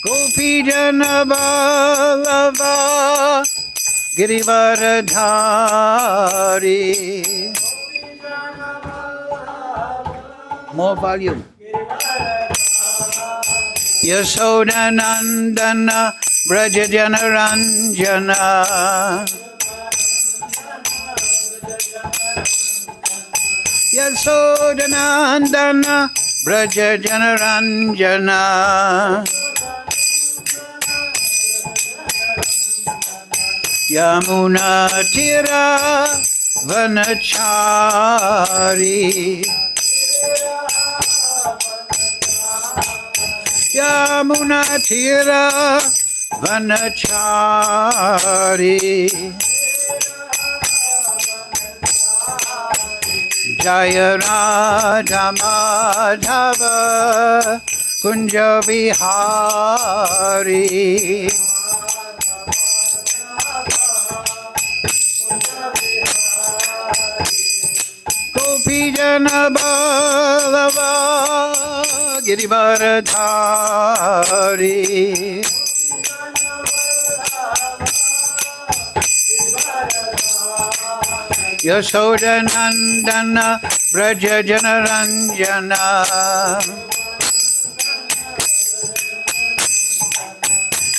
Gopi Jana Vallabha Girivaradhari. More volume. Yasoda Nandana Braja Jana Ranjana. Yasoda Nandana Braja Jana Ranjana. Yamuna Tira Vanachari. Yamuna Tira Vanachari. Jaya Radha Madhava Kunja Vihari. Gopi Jana Vallabha Girivaradhari. Yasoda Nandana Braja Jana Ranjana.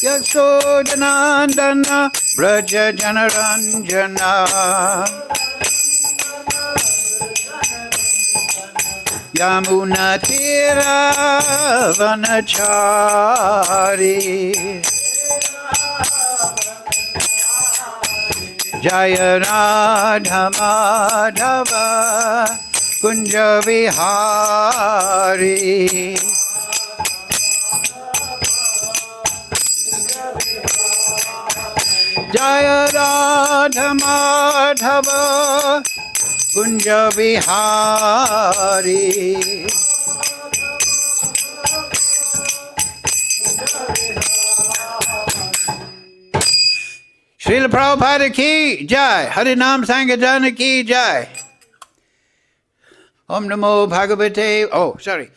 Yasoda Nandana Braja Jana Ranjana. Yamuna Tira Vanachari. Jaya Radha Madhava Kunja Vihari. Jaya Radha Madhava Kunja Vihari. Srila Prabhupada ki jai. Harinam Sankirtana ki jai. Om Namo Bhagavate. Oh, sorry.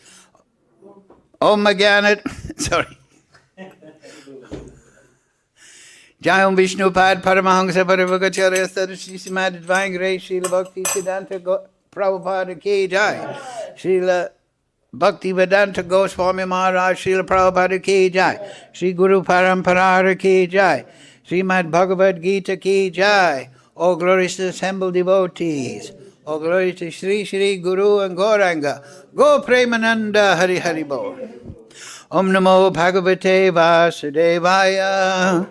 Om Magyanat. Sorry. Jai Om Vishnupad Paramahansa Parivakacharya Sadashri Simad Divine Grace Srila Bhakti Siddhanta Prabhupada ki jai. Srila Bhakti Vedanta Goswami Maharaj Srila Prabhupada ki jai. Sri Guru Paramparara ki jai. Srimad Bhagavad Gita ki jai. All glories to assembled devotees. All glories to Sri Sri Guru and Gauranga. Go Premananda Hari Hari Bol. Om Namo Bhagavate Vasudevaya.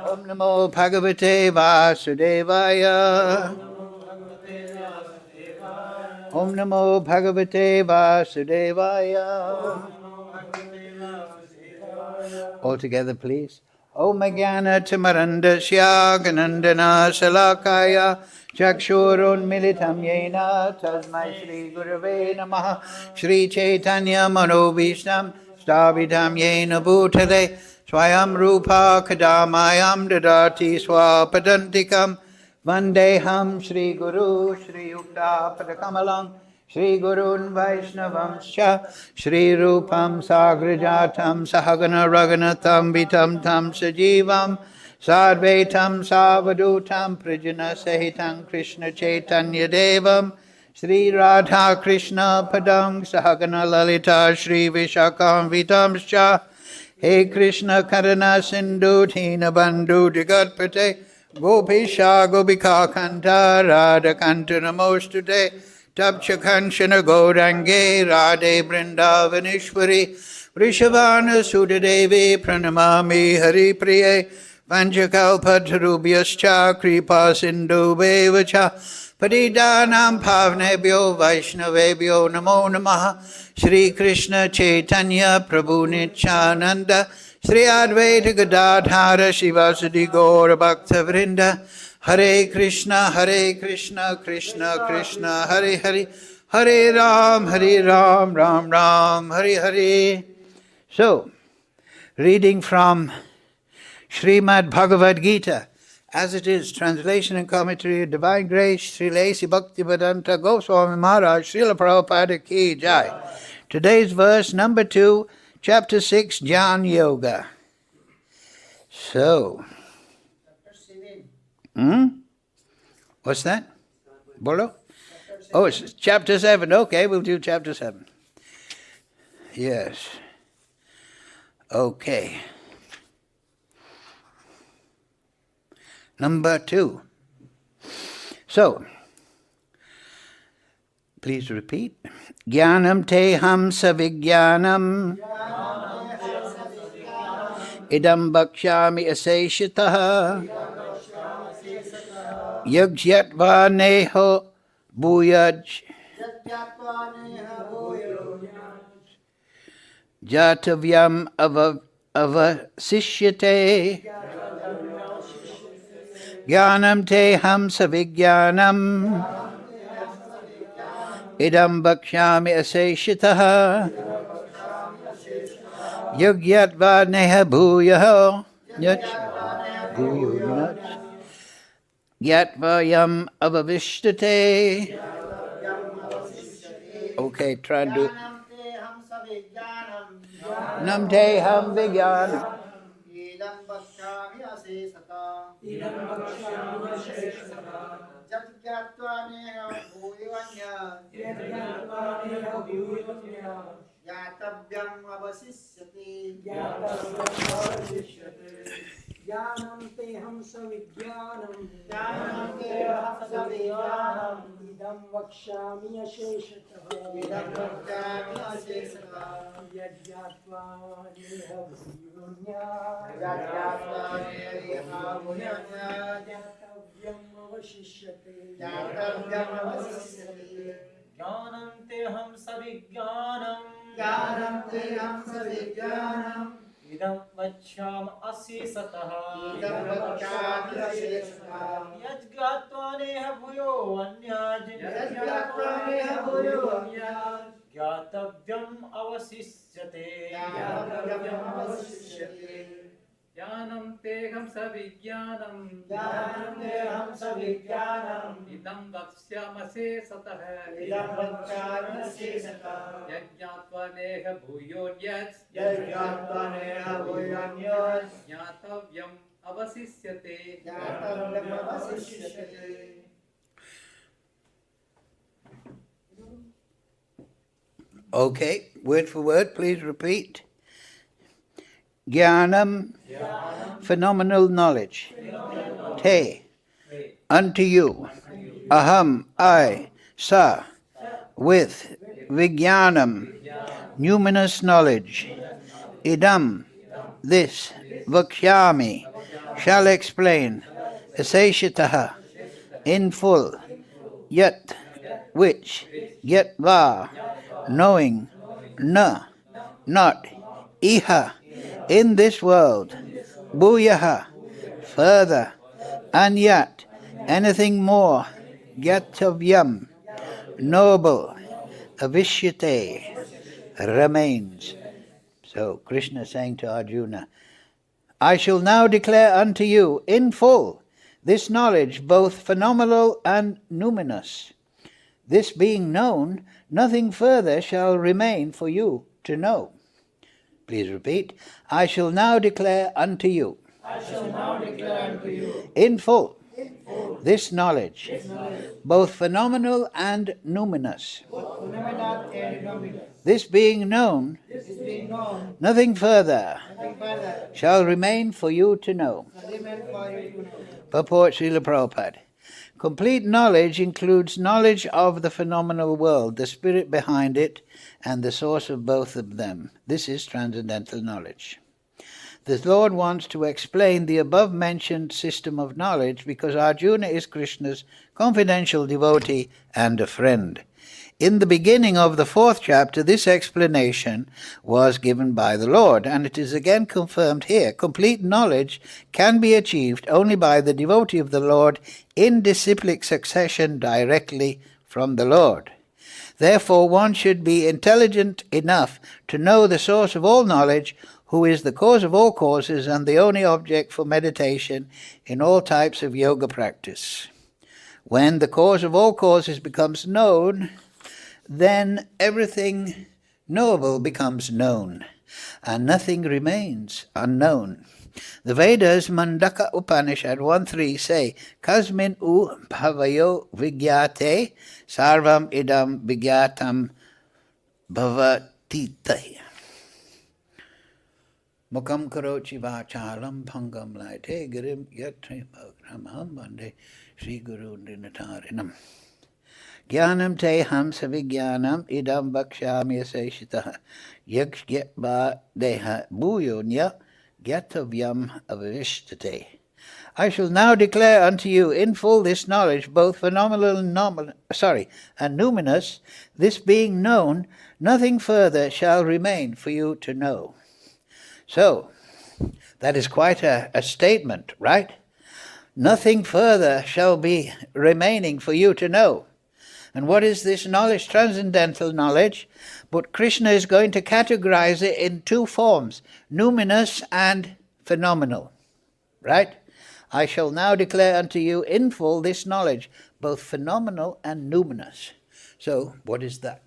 Om Namo Bhagavate Vasudevaya. Om Namo Bhagavate Vasudevaya. All together, please. Om Jnana Timarandasya Ganandana Salakaya Chakshurun Militam Yena Tasmai Shri Gurave Namaha Shri Chaitanya Manobhishnam Stavidam Yena Bhutale Swayam Rupa Kadamayam Dadati Swapadantikam Vandeham Shri Guru Shri Yukta Padakamalam Shri Gurun Vaishnavamscha Shri Rupam Sagrajatam Sahagana Raganatam Vitam Tam Sajivam Sadvaitam Savadutam Prajana Sahitam Krishna Chaitanya Devam Shri Radha Krishna Padam Sahagana Lalita Shri Vishakam Vitamscha He Krishna Karana Sindhu Dina Bandhu Jagatpate Gopisha Gopika Kanta Radha Kanta Namostute Tapcha Kanchana Gaurange Radhe Vrindavanishwari Vrishavana Sudadevi Pranamami Hari Priye Vanchakalpatarubhyascha Kripa Sindhu Bevacha Padidanam Pavnebhyo Vaishnavebhyo Namo Namaha Shri Krishna Chaitanya Prabhu Nityananda Shri Advaita Gadadhara Shivasadi Gaura Bhakta Vrinda Hare Krishna Krishna Krishna Hare Hare Hare Ram Ram Ram Hare Hare. So, reading from Srimad Bhagavad Gita, as it is, translation and commentary of Divine Grace, Sri Lesi Bhaktivedanta Goswami Maharaj, Srila Prabhupada ki jai. Today's verse, number 2, chapter 6, Jnana Yoga. So, what's that? Bolo? Oh, it's chapter 7. Okay, we'll do chapter 7. Yes. Okay. Number 2. So, please repeat. Jnanam te ham savijnanam idam bhakshami aseshitaha yajyatva neho bhuyaj jatavyam avasishyate jnanam te ham savijnanam idam bhakshami aseshitaha yagyatva neha bhuyaho yatva yam avavishtate. Okay, try and do. Nam te ham vijnanam idam bhakshami asesata jatyatva neha bhuyanya yatavyam avasisyate. Jnanam te ham savijnanam idam vakshami asheshatah yajyatva neha bhuyonya jatavyam avasishyate. Jnanam te ham savijnanam idam vachyam asesatah yajgatva neha bhuyo anyaj gyatavyam avasisyate. Jnanam te ham savijnanam idam vakshyamase satah yajñatva neha bhuyonyat jnatavyam avasisyate. Okay, word for word, please repeat. Jnanam, phenomenal knowledge. Te, unto you. Aham, I. Sa, with. Vijnanam, numinous knowledge. Idam, this. Vakshyami, shall explain. Aseshitaha, in full. Yat, which. Yat va, knowing. Na, not. Iha, in this world. Bhuyaha, further. Anyat, anything more. Gyatavyam, noble. Avishyate, remains. So Krishna saying to Arjuna, I shall now declare unto you in full this knowledge, both phenomenal and numinous. This being known, nothing further shall remain for you to know. Please repeat. I shall now declare unto you. In full. This knowledge, both phenomenal and numinous. This being known, nothing further shall remain for you to know. Purport Srila Prabhupada. Complete knowledge includes knowledge of the phenomenal world, the spirit behind it, and the source of both of them. This is transcendental knowledge. The Lord wants to explain the above-mentioned system of knowledge because Arjuna is Krishna's confidential devotee and a friend. In the beginning of the 4th chapter, this explanation was given by the Lord, and it is again confirmed here. Complete knowledge can be achieved only by the devotee of the Lord in disciplic succession directly from the Lord. Therefore, one should be intelligent enough to know the source of all knowledge, who is the cause of all causes and the only object for meditation in all types of yoga practice. When the cause of all causes becomes known, then everything knowable becomes known, and nothing remains unknown. The Vedas, Mandaka Upanishad 1.3 say, Kasmin u bhavayo vigyate sarvam idam vigyatam bhavatite. Mukam karochi vachalam pangam laite girim yatri bhagramaham bande Sri Guru Dinatarinam. Jnanam te hamsa vijnanam idam bhakshami aseshitaha yakshgyatva deha bhuyonya gyatavyam avishtate. I shall now declare unto you in full this knowledge, both phenomenal and numinous, this being known, nothing further shall remain for you to know. So, that is quite a statement, right? Nothing further shall be remaining for you to know. And what is this knowledge? Transcendental knowledge. But Krishna is going to categorize it in two forms, numinous and phenomenal. Right? I shall now declare unto you in full this knowledge, both phenomenal and numinous. So, what is that?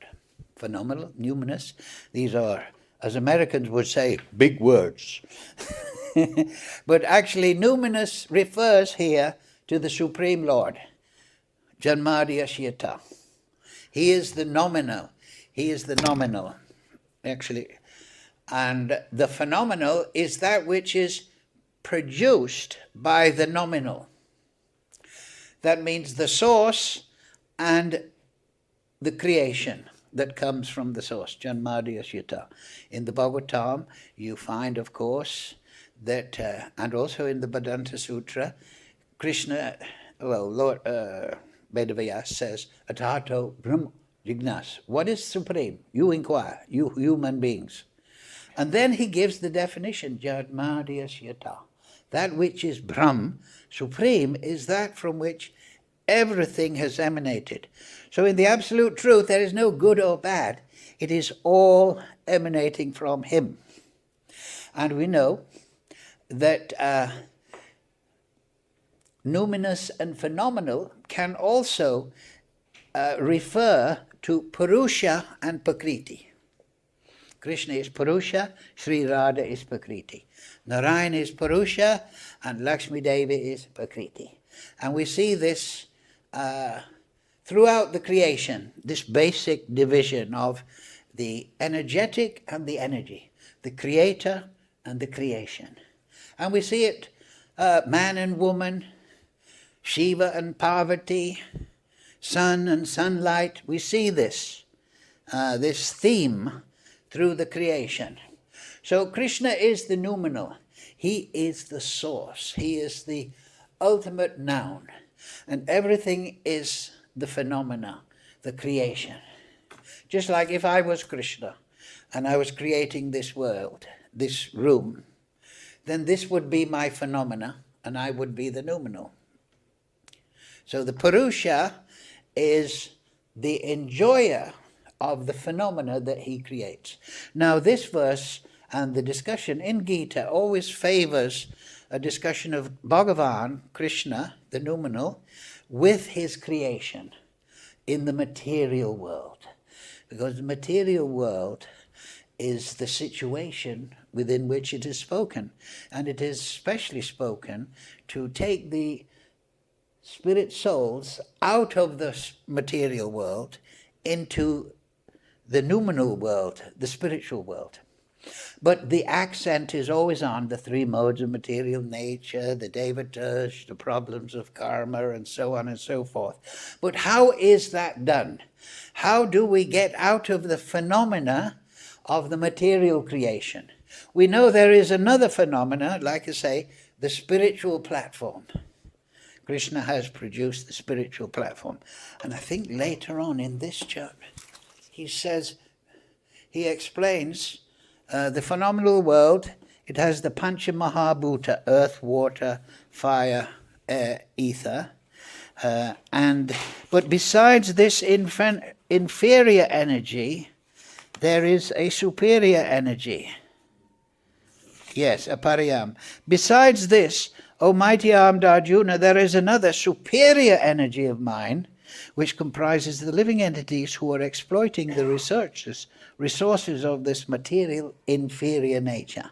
Phenomenal, numinous? These are, as Americans would say, big words. But actually, numinous refers here to the Supreme Lord, Janmadya Shiyata. He is the nominal. He is the nominal, actually. And the phenomenal is that which is produced by the nominal. That means the source and the creation that comes from the source, Janmadya Shiyata. In the Bhagavatam, you find, of course, that, and also in the Vedanta Sutra, Krishna, Lord Vedavyas says, Atato Brahma Jignas. What is supreme? You inquire, you human beings. And then he gives the definition, Janmadya Shiyata. That which is Brahm, supreme, is that from which everything has emanated. So in the absolute truth, there is no good or bad. It is all emanating from him. And we know that numinous and phenomenal can also refer to Purusha and Prakriti. Krishna is Purusha, Sri Radha is Prakriti. Narayana is Purusha, and Lakshmi Devi is Prakriti. And we see this throughout the creation, this basic division of the energetic and the energy, the creator and the creation. And we see it, man and woman, Shiva and Parvati, sun and sunlight. We see this theme through the creation. So Krishna is the noumenal. He is the source. He is the ultimate noun. And everything is the phenomena, the creation. Just like if I was Krishna and I was creating this world, this room, then this would be my phenomena and I would be the noumenal. So the Purusha is the enjoyer of the phenomena that he creates. Now this verse and the discussion in Gita always favors a discussion of Bhagavan, Krishna, the noumenal, with his creation in the material world. Because the material world is the situation within which it is spoken. And it is specially spoken to take the spirit souls out of the material world into the noumenal world, the spiritual world. But the accent is always on the three modes of material nature, the devatas, the problems of karma, and so on and so forth. But how is that done? How do we get out of the phenomena of the material creation? We know there is another phenomena, like I say, the spiritual platform. Krishna has produced the spiritual platform. And I think later on in this chapter, he explains the phenomenal world. It has the Pancha Mahabhuta, earth, water, fire, air, ether. But besides this inferior energy, there is a superior energy. Yes, apariyam. Besides this, O mighty armed Arjuna, there is another superior energy of mine, which comprises the living entities who are exploiting the resources of this material inferior nature.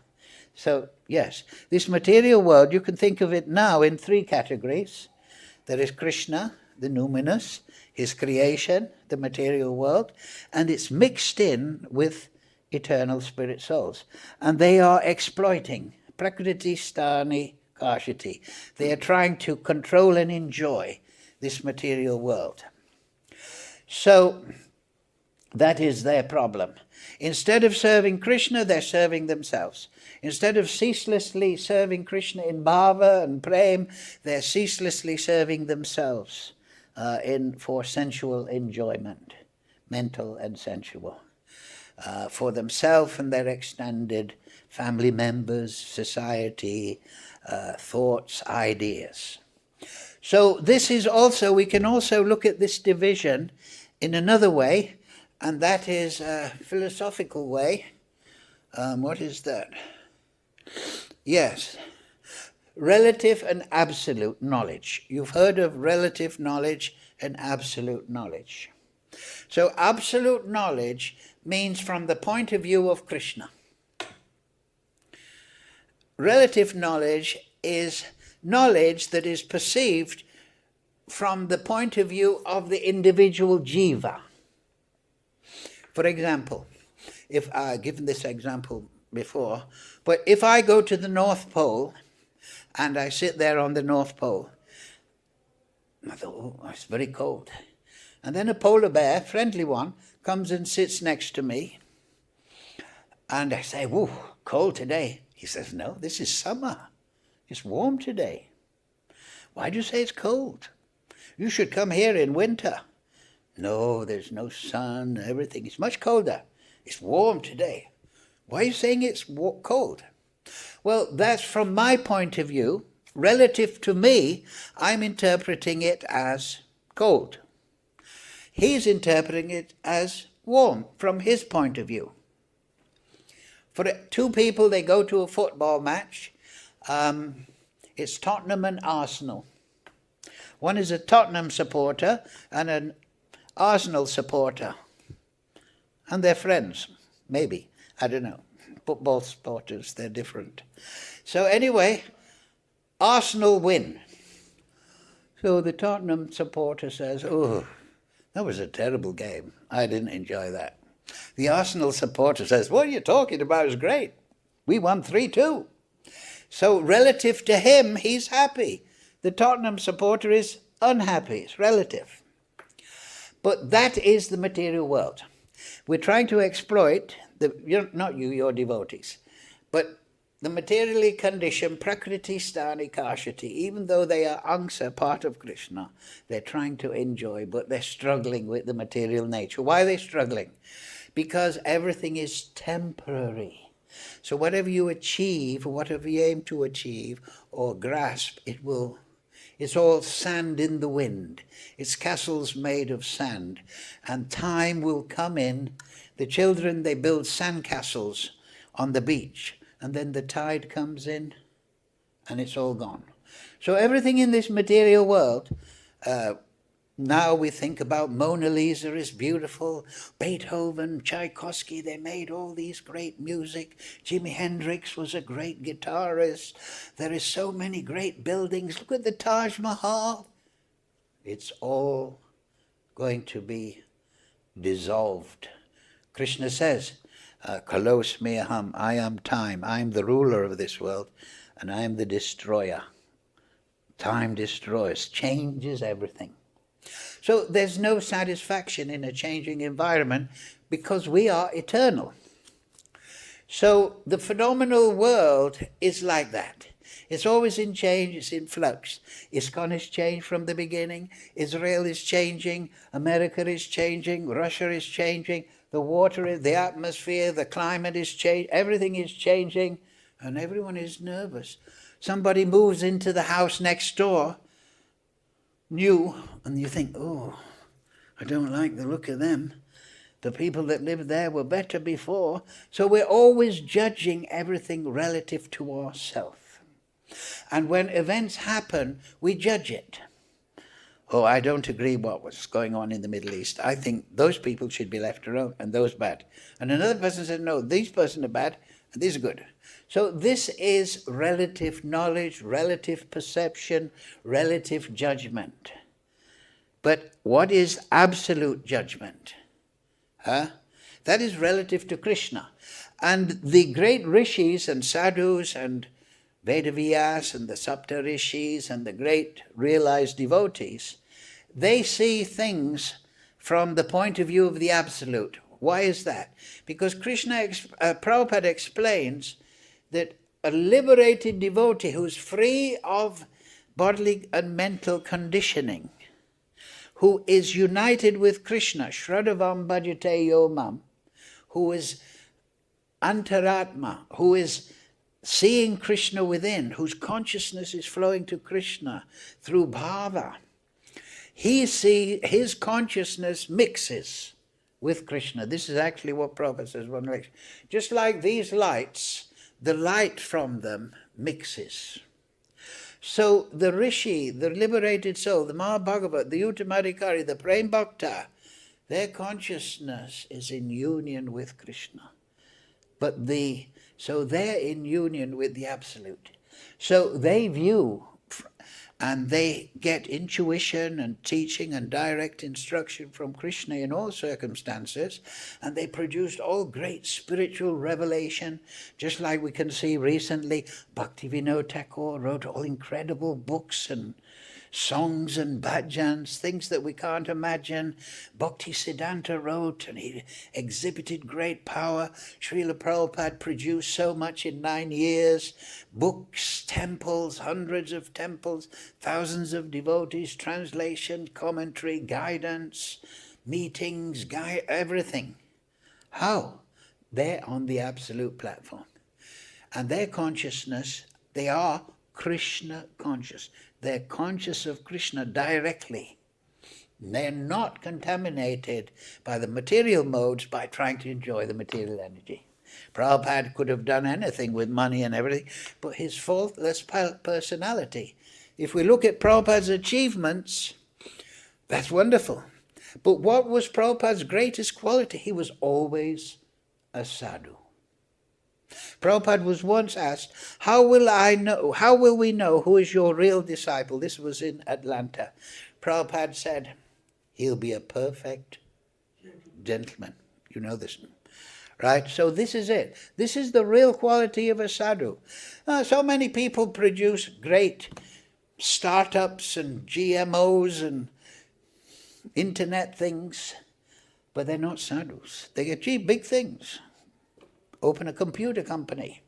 So, yes, this material world, you can think of it now in three categories. There is Krishna, the numinous, his creation, the material world, and it's mixed in with eternal spirit souls. And they are exploiting prakriti stani kashiti. They are trying to control and enjoy this material world. So that is their problem. Instead of serving Krishna, they're serving themselves. Instead of ceaselessly serving Krishna in bhava and prem, they're ceaselessly serving themselves for sensual enjoyment, mental and sensual, for themselves and their extended family members, society, thoughts, ideas. So this is also, we can also look at this division in another way, and that is a philosophical way. What is that? Yes, relative and absolute knowledge. You've heard of relative knowledge and absolute knowledge. So absolute knowledge means from the point of view of Krishna. Relative knowledge is knowledge that is perceived from the point of view of the individual jiva. For example, if I've given this example before, but if I go to the North Pole and I sit there on the North Pole, I thought, oh, it's very cold. And then a polar bear, friendly one, comes and sits next to me, and I say, whoa, cold today. He says, no, this is summer. It's warm today. Why do you say it's cold? You should come here in winter. No, there's no sun, everything. It's much colder. It's warm today. Why are you saying it's cold? Well, that's from my point of view. Relative to me, I'm interpreting it as cold. He's interpreting it as warm from his point of view. For two people, they go to a football match. It's Tottenham and Arsenal. One is a Tottenham supporter and an Arsenal supporter. And they're friends, maybe. I don't know. Football supporters, they're different. So anyway, Arsenal win. So the Tottenham supporter says, oh, that was a terrible game. I didn't enjoy that. The Arsenal supporter says, what are you talking about? It was great. We won 3-2. So relative to him, he's happy. The Tottenham supporter is unhappy. It's relative. But that is the material world. We're trying to exploit, not you, your devotees, but the materially conditioned prakriti stani kashati, even though they are angsa, part of Krishna, they're trying to enjoy, but they're struggling with the material nature. Why are they struggling? Because everything is temporary. So whatever you achieve, whatever you aim to achieve or grasp, it's all sand in the wind. It's castles made of sand. And time will come in. The children, they build sand castles on the beach. And then the tide comes in and it's all gone. So everything in this material world, now we think about Mona Lisa is beautiful, Beethoven, Tchaikovsky, they made all these great music. Jimi Hendrix was a great guitarist. There is so many great buildings. Look at the Taj Mahal. It's all going to be dissolved. Krishna says, Kalosmi aham, I am time. I am the ruler of this world and I am the destroyer. Time destroys, changes everything. So there's no satisfaction in a changing environment because we are eternal. So the phenomenal world is like that. It's always in change, it's in flux. ISKCON is changed from the beginning, Israel is changing, America is changing, Russia is changing, the water, the atmosphere, the climate is changing, everything is changing, and everyone is nervous. Somebody moves into the house next door, new, and you think, oh, I don't like the look of them. The people that lived there were better before. So we're always judging everything relative to ourselves. And when events happen, we judge it. oh, I don't agree what was going on in the Middle East. I think those people should be left alone and those bad. And another person said, no, these person are bad and these are good. So this is relative knowledge, relative perception, relative judgment. But what is absolute judgment? That is relative to Krishna. And the great rishis and sadhus and Vedavyas and the Sapta rishis and the great realized devotees, they see things from the point of view of the absolute. Why is that? Because Prabhupada explains that a liberated devotee who's free of bodily and mental conditioning, who is united with Krishna, Shraddhavam Bhajate Yomam, who is Antaratma, who is seeing Krishna within, whose consciousness is flowing to Krishna through bhava, his consciousness mixes with Krishna. This is actually what Prabhupada says. Just like these lights, the light from them mixes. So the rishi, the liberated soul, the Mahabhagavat, the Uttamadhikari, the Prem Bhakta, their consciousness is in union with Krishna. So they're in union with the Absolute. So they view and they get intuition and teaching and direct instruction from Krishna in all circumstances, and they produced all great spiritual revelation, just like we can see recently. Bhaktivinoda Thakur wrote all incredible books and songs and bhajans, things that we can't imagine. Bhaktisiddhanta wrote, and he exhibited great power. Srila Prabhupada produced so much in 9 years. Books, temples, hundreds of temples, thousands of devotees, translation, commentary, guidance, meetings, everything. How? They're on the absolute platform. And their consciousness, they are Krishna conscious. They're conscious of Krishna directly. They're not contaminated by the material modes by trying to enjoy the material energy. Prabhupada could have done anything with money and everything, but his faultless personality. If we look at Prabhupada's achievements, that's wonderful. But what was Prabhupada's greatest quality? He was always a sadhu. Prabhupada was once asked, how will we know who is your real disciple? This was in Atlanta. Prabhupada said, he'll be a perfect gentleman. You know this, right? So this is it. This is the real quality of a sadhu. So many people produce great startups and GMOs and internet things, but they're not sadhus. They achieve big things. Open a computer company.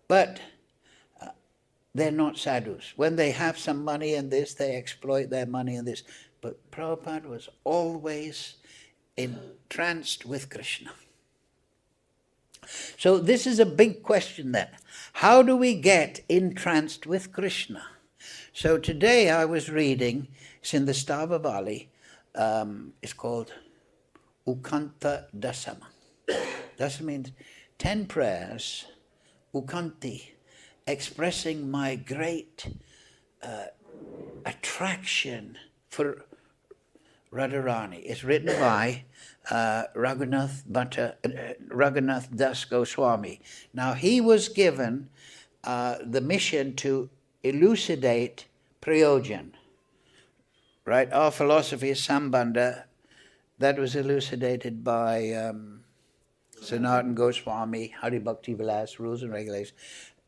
But they're not sadhus. When they have some money in this, they exploit their money in this. But Prabhupada was always entranced with Krishna. So this is a big question then. How do we get entranced with Krishna? So today I was reading, it's in the Stavavali, it's called Ukanta Dasama. That means 10 prayers, Ukanti, expressing my great attraction for Radharani. It's written by Raghunath Das Goswami. Now he was given the mission to elucidate Prayojan. Right? Our philosophy is Sambandha. That was elucidated by Sanatana Goswami, Hari Bhakti Vilas, Rules and Regulations.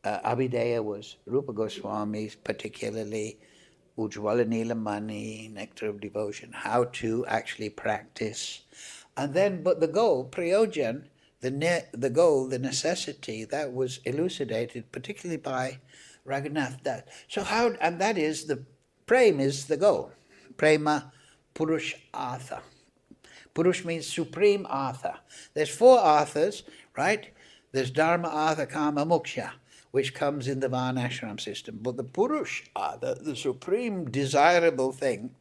Abhideya was Rupa Goswami, particularly Ujjvala Nilamani, Nectar of Devotion, how to actually practice. And then, but the goal, Prayojan, the goal, the necessity, that was elucidated particularly by Raghunath Das. So how, and that is, the Prem is the goal. Prema Purush Artha. Purush means supreme artha. There's 4 arthas, right? There's Dharma, Artha, Kama, Moksha, which comes in the Varnashram system. But the Purush artha, the supreme desirable thing,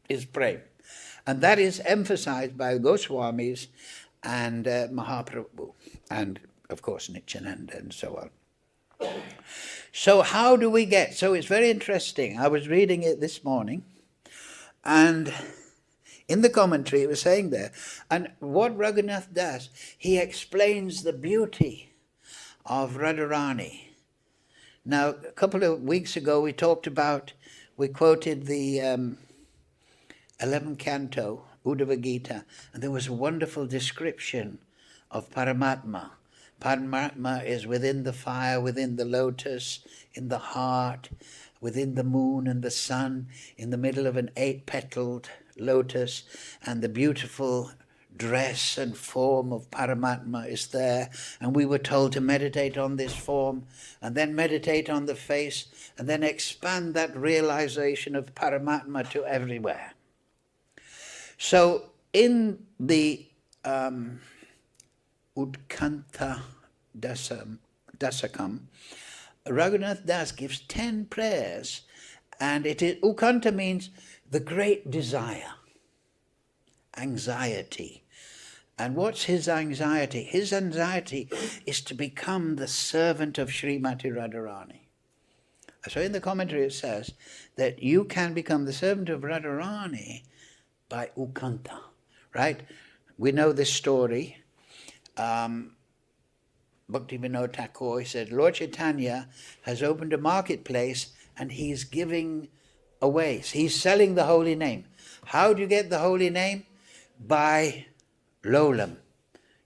is Prem. And that is emphasized by Goswamis and Mahaprabhu, and of course Nityananda and so on. So how do we get, so it's very interesting. I was reading it this morning. And in the commentary it was saying there, and what Raghunath does, he explains the beauty of Radharani. Now, a couple of weeks ago we quoted the 11th canto, Uddhava Gita, and there was a wonderful description of Paramatma. Paramatma is within the fire, within the lotus, in the heart, within the moon and the sun, in the middle of an 8-petaled lotus, and the beautiful dress and form of Paramatma is there, and we were told to meditate on this form, and then meditate on the face, and then expand that realization of Paramatma to everywhere. So in the Udkanta Dasakam, Raghunath Das gives 10 prayers, and Ukanta means the great desire, anxiety. And what's his anxiety? His anxiety is to become the servant of Srimati Radharani. So in the commentary it says that you can become the servant of Radharani by Ukanta, right? We know this story. Bhaktivinoda Thakur said, Lord Chaitanya has opened a marketplace and he's giving away. He's selling the holy name. How do you get the holy name? By lolam.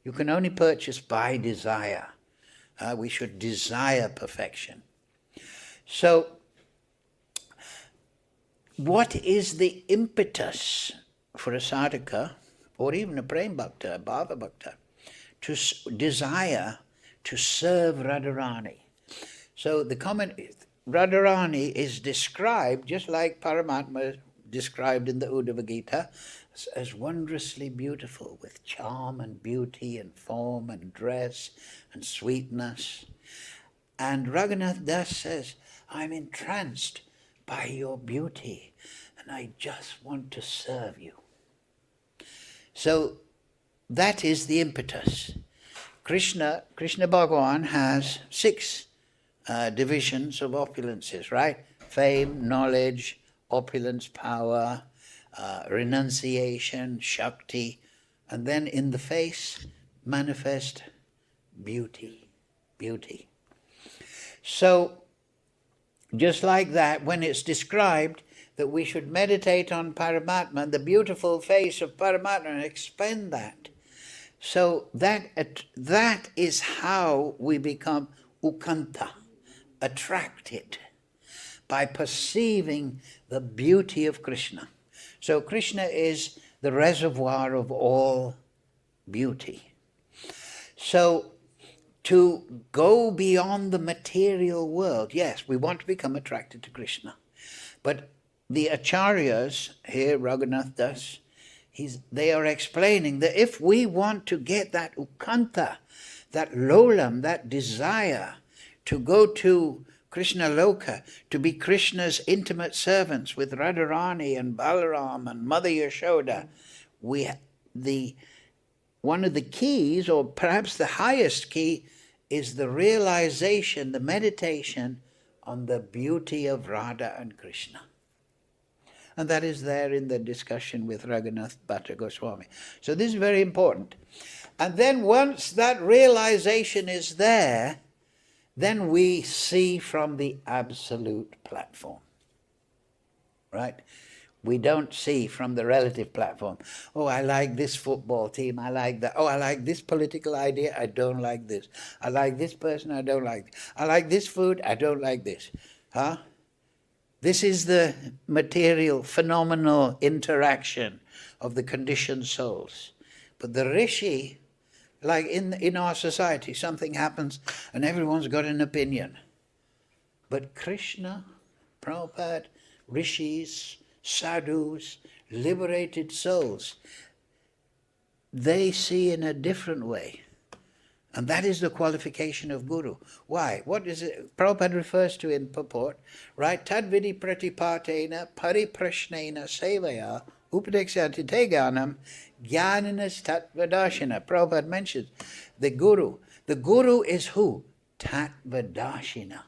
You can only purchase by desire. We should desire perfection. So, what is the impetus for a sadhaka, or even a prem bhakta, a bhava bhakta, to desire to serve Radharani? So the comment, Radharani is described, just like Paramatma described in the Uddhava Gita, as wondrously beautiful, with charm and beauty and form and dress and sweetness. And Raghunath Das says, I'm entranced by your beauty and I just want to serve you. So that is the impetus. Krishna Bhagavan has 6 divisions of opulences, right? Fame, knowledge, opulence, power, renunciation, Shakti, and then in the face, manifest beauty. So, just like that, when it's described that we should meditate on Paramatma, the beautiful face of Paramatma, and expand that. So that is how we become ukanta, attracted, by perceiving the beauty of Krishna. So Krishna is the reservoir of all beauty. So to go beyond the material world, yes, we want to become attracted to Krishna. But the acharyas, here Raghunath Das, they are explaining that if we want to get that ukanta, that lolam, that desire to go to Krishna Loka, to be Krishna's intimate servants with Radharani and Balaram and Mother Yashoda, one of the keys, or perhaps the highest key, is the realization, the meditation on the beauty of Radha and Krishna. And that is there in the discussion with Raghunath Bhatta Goswami. So this is very important. And then once that realization is there, then we see from the absolute platform. Right? We don't see from the relative platform. Oh, I like this football team, I like that. Oh, I like this political idea, I don't like this. I like this person, I don't like this. I like this food, I don't like this. Huh? This is the material, phenomenal interaction of the conditioned souls. But the rishi, like in our society, something happens and everyone's got an opinion. But Krishna, Prabhupada, rishis, sadhus, liberated souls, they see in a different way. And that is the qualification of Guru. Why? What is it? Prabhupada refers to in purport, right? Tadvidi pratipatena pariprashnena sevaya upadekshati te ganam jnananas tatvadashina. Prabhupada mentions the Guru. The Guru is who? Tatvadashina.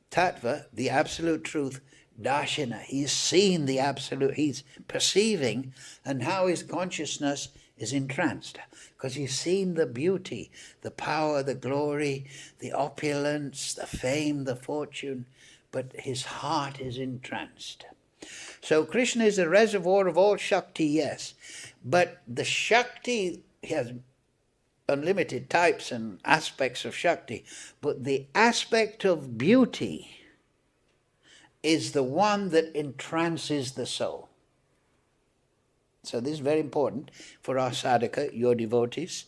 Tattva, the absolute truth, darshana. He's seen the absolute, he's perceiving, and how his consciousness is entranced. Because he's seen the beauty, the power, the glory, the opulence, the fame, the fortune, but his heart is entranced. So Krishna is a reservoir of all Shakti, yes. But the Shakti has unlimited types and aspects of Shakti. But the aspect of beauty is the one that entrances the soul. So this is very important for our sadhaka, your devotees,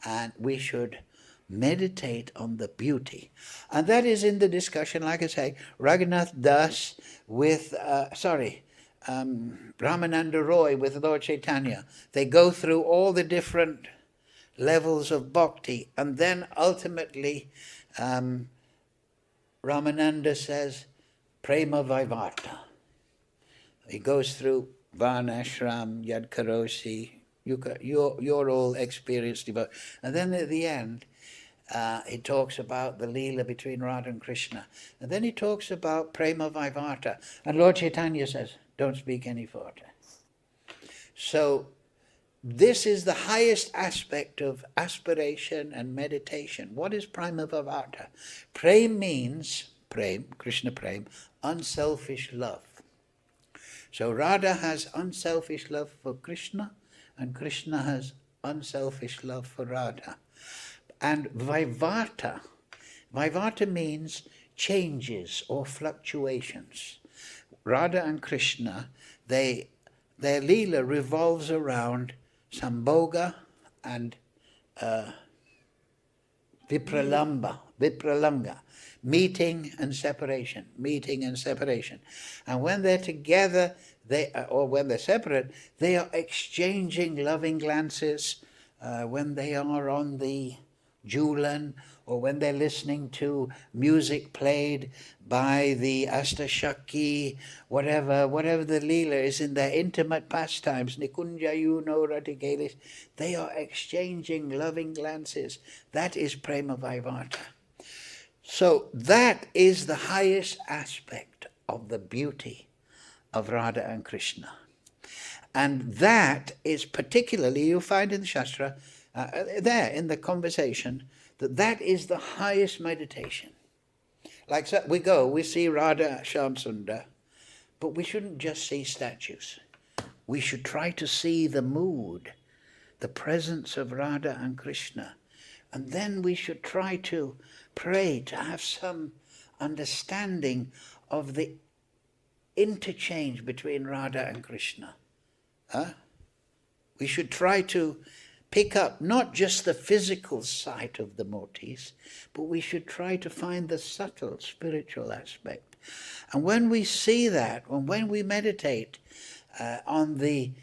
and we should meditate on the beauty. And that is in the discussion, like I say, Raghunath Das with, Ramananda Roy with Lord Chaitanya. They go through all the different levels of bhakti, and then ultimately Ramananda says, Prema Vaivarta. He goes through Varnashram, Yad Karoshi, you're all experienced devotees. And then at the end, he talks about the Leela between Radha and Krishna. And then he talks about Prema Vaivarta. And Lord Chaitanya says, don't speak any further. So this is the highest aspect of aspiration and meditation. What is Prema Vaivarta? Prem means, Krishna Prem, unselfish love. So Radha has unselfish love for Krishna, and Krishna has unselfish love for Radha. And Vaivarta means changes or fluctuations. Radha and Krishna, their Leela revolves around Sambhoga and Vipralanga, meeting and separation. And when they're together, or when they're separate, they are exchanging loving glances. When they are on the Julan, or when they're listening to music played by the Astashaki, whatever the Leela is in their intimate pastimes, Nikunjayu no Ratikelis, they are exchanging loving glances. That is Prema Vaivarta. So that is the highest aspect of the beauty of Radha and Krishna. And that is particularly, you find in the Shastra, there in the conversation, that is the highest meditation. Like so we see Radha Shamsundar, but we shouldn't just see statues. We should try to see the mood, the presence of Radha and Krishna. And then we should try to pray to have some understanding of the interchange between Radha and Krishna. We should try to pick up not just the physical sight of the motifs, but we should try to find the subtle spiritual aspect. And when we see that, and when we meditate on the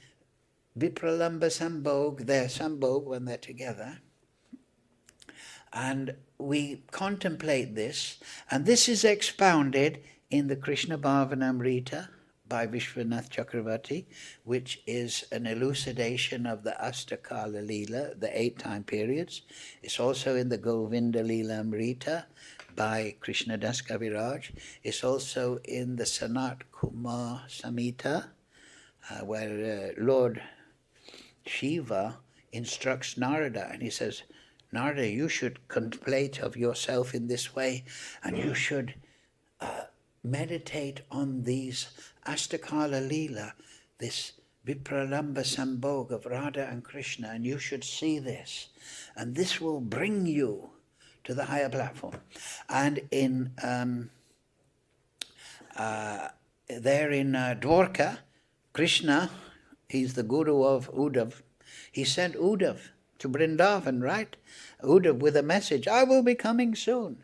Vipralamba Sambhog, their Sambhog when they're together, and we contemplate this, and this is expounded in the Krishna Bhavanamrita by Vishwanath Chakravarti, which is an elucidation of the Astakala Leela, the 8 time periods. It's also in the Govinda Leela Amrita by Krishna Das Kaviraj. It's also in the Sanat Kumar Samhita, where Lord Shiva instructs Narada, and he says, Narada, you should contemplate of yourself in this way, and you should meditate on these Astakala Leela, this Vipralamba Sambhog of Radha and Krishna, and you should see this. And this will bring you to the higher platform. And in there in Dwarka, Krishna, he's the guru of Uddhav. He sent Uddhav to Vrindavan, right? Uddhav with a message, I will be coming soon.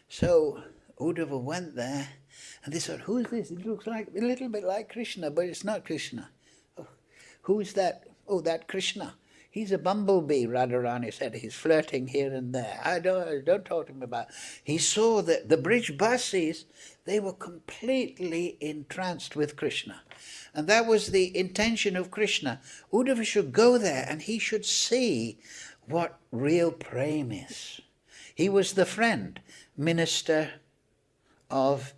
So Uddhav went there, and they said, who is this? It looks like a little bit like Krishna, but it's not Krishna. Oh, who is that? Oh, that Krishna. He's a bumblebee, Radharani said. He's flirting here and there. I don't talk to him about. He saw that the Brijbasis, they were completely entranced with Krishna. And that was the intention of Krishna. Uddhava should go there and he should see what real prem is. He was the friend, minister of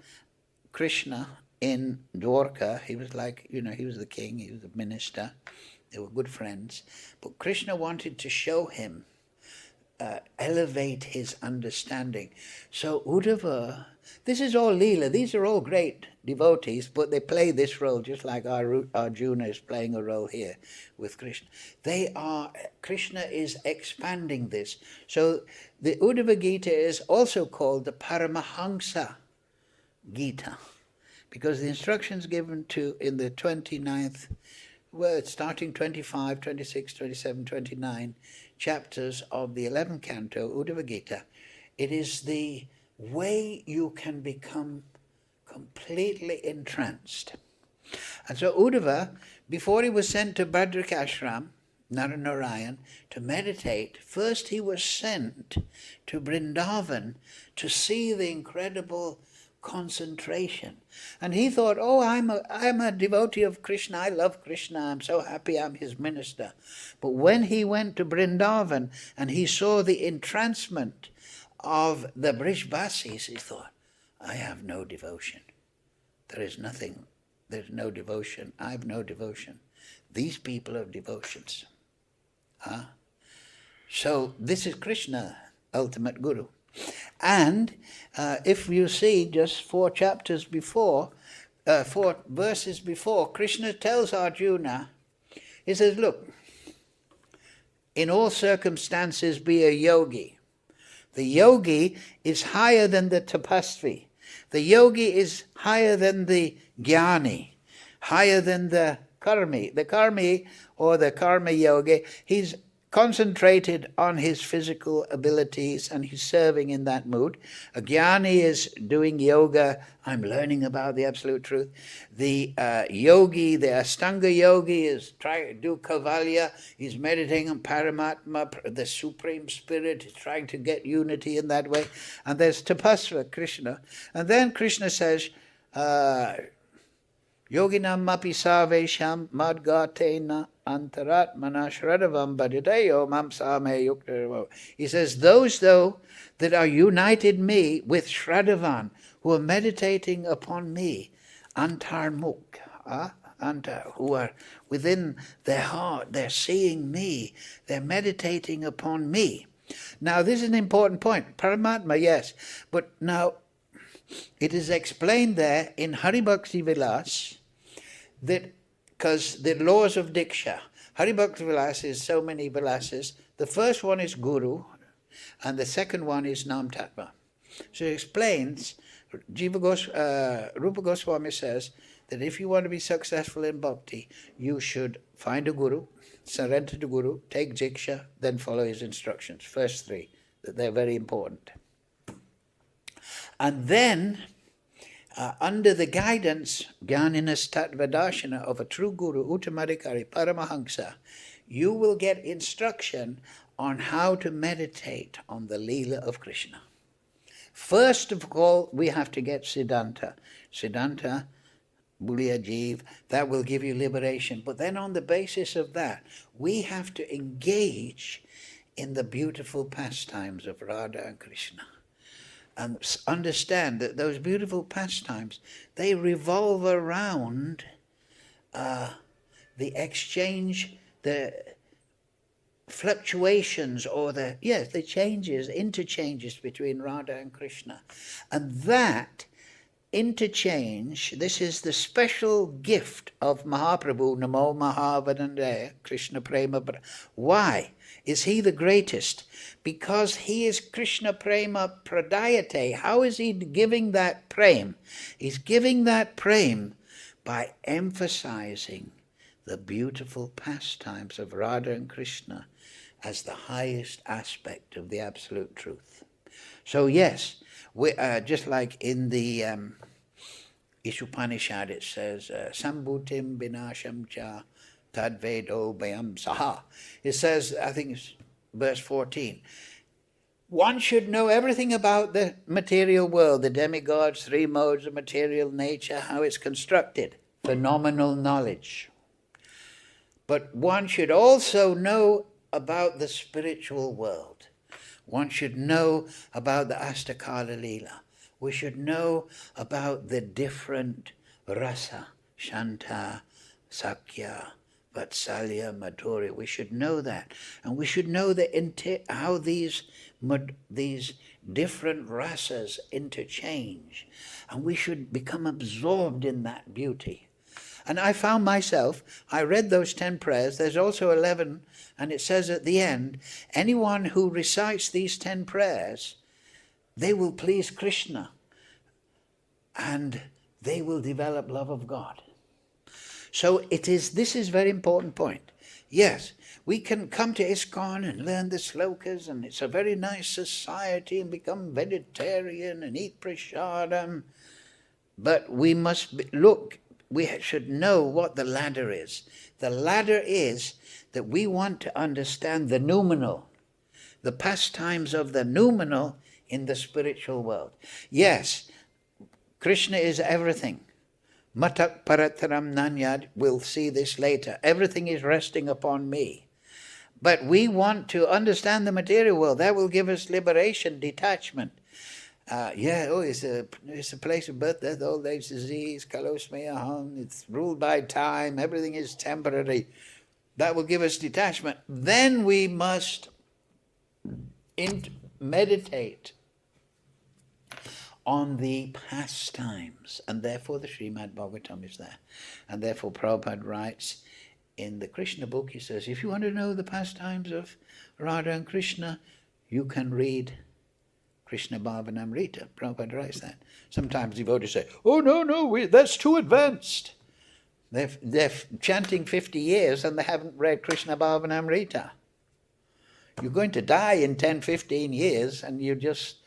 Krishna in Dwarka. He was like, he was the king, he was the minister. They were good friends. But Krishna wanted to show him, elevate his understanding. So Uddhava, this is all Leela. These are all great devotees, but they play this role just like Arjuna is playing a role here with Krishna. Krishna is expanding this. So the Uddhava Gita is also called the Paramahamsa Gita, because the instructions given in the 29th, starting 25, 26, 27, 29 chapters of the 11th canto, Uddhava Gita, it is the way you can become completely entranced. And so Uddhava, before he was sent to Bhadrakashram, Naranarayan, to meditate, first he was sent to Vrindavan to see the incredible concentration. And he thought, oh, I'm a devotee of Krishna, I love Krishna, I'm so happy I'm his minister. But when he went to Vrindavan and he saw the entrancement of the Brijbasis, he thought, I have no devotion. There is nothing, there's no devotion, I have no devotion. These people have devotions. So this is Krishna, ultimate Guru. And if you see just 4 verses before, Krishna tells Arjuna, he says, look, in all circumstances be a yogi. The yogi is higher than the tapasvi. The yogi is higher than the jnani, higher than the karmi. The karmi or the karma yogi, he's concentrated on his physical abilities and he's serving in that mood. A jnani is doing yoga, I'm learning about the absolute truth. The yogi, the Astanga yogi is trying to do Kaivalya, he's meditating on Paramatma, the Supreme Spirit, he's trying to get unity in that way. And there's Tapasva, Krishna. And then Krishna says, Yoginam mapi sarvesham madgatena antaratmana shradavam bhaditayo mam same yukta. He says, those though that are united me with Shradavan, who are meditating upon me, antarmuk, who are within their heart, they're seeing me, they're meditating upon me. Now this is an important point. Paramatma, yes, but now it is explained there in Hari Bhakti Vilas that, because the laws of Diksha, Hari Bhakti Vilas is so many Vilasas. The first one is Guru, and the second one is Nam Tattva. So it explains, Rupa Goswami says that if you want to be successful in bhakti, you should find a Guru, surrender to Guru, take Diksha, then follow his instructions. First 3, that they're very important. And then, under the guidance, Jnaninas Tattvadarsana, of a true Guru, Uttamadikari, Paramahamsa, you will get instruction on how to meditate on the Leela of Krishna. First of all, we have to get Siddhanta. Siddhanta, Bulia Jeev, that will give you liberation. But then on the basis of that, we have to engage in the beautiful pastimes of Radha and Krishna. And understand that those beautiful pastimes, they revolve around the exchange, the fluctuations or the interchanges between Radha and Krishna. And that interchange, this is the special gift of Mahaprabhu, Namo Mahavadandaya, Krishna Prema. Why is he the greatest? Because he is Krishna Prema Pradayate. How is he giving that prem? He's giving that prem by emphasizing the beautiful pastimes of Radha and Krishna as the highest aspect of the absolute truth. So yes, we, just like in the Ishupanishad it says, Sambhutim binasham cha tadvedo bayam saha. It says, I think it's verse 14, one should know everything about the material world, the demigods, 3 modes of material nature, how it's constructed, phenomenal knowledge. But one should also know about the spiritual world. One should know about the Astakala Leela. We should know about the different rasa, shanta, sakya, vatsalya, madhurya. We should know that. And we should know how these different rasas interchange. And we should become absorbed in that beauty. And I found myself, I read those 10 prayers, there's also 11, and it says at the end, anyone who recites these 10 prayers, they will please Krishna, and they will develop love of God. So this is a very important point. Yes, we can come to ISKCON and learn the slokas, and it's a very nice society, and become vegetarian and eat prasadam, but we must we should know what the ladder is. The ladder is that we want to understand the noumenal, the pastimes of the noumenal in the spiritual world. Yes, Krishna is everything. Matak parataram nanyad, we'll see this later. Everything is resting upon me. But we want to understand the material world. That will give us liberation, detachment. It's a place of birth, death, old age, disease, kalosmeyaham. It's ruled by time. Everything is temporary. That will give us detachment. Then we must meditate on the pastimes, and therefore the Srimad Bhagavatam is there. And therefore Prabhupada writes in the Krishna book, he says, if you want to know the pastimes of Radha and Krishna, you can read Krishna Bhavanamrita. Prabhupada writes that. Sometimes devotees say, oh no, that's too advanced. They're chanting 50 years and they haven't read Krishna Bhavanamrita. You're going to die in 10, 15 years and you're just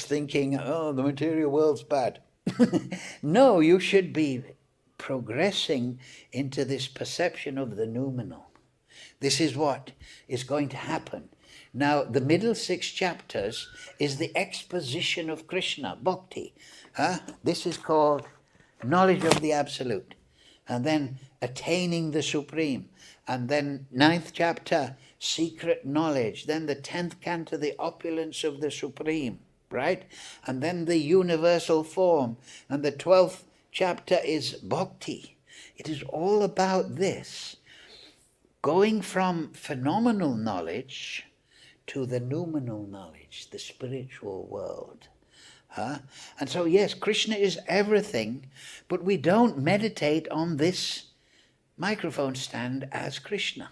thinking, oh, the material world's bad. No, you should be progressing into this perception of the noumenal. This is what is going to happen. Now, the middle 6 chapters is the exposition of Krishna, bhakti. This is called knowledge of the Absolute. And then attaining the Supreme. And then 9th chapter, secret knowledge. Then the 10th canto, the opulence of the Supreme. Right? And then the universal form. And the 12th chapter is bhakti. It is all about this. Going from phenomenal knowledge to the noumenal knowledge, the spiritual world. And so yes, Krishna is everything, but we don't meditate on this microphone stand as Krishna.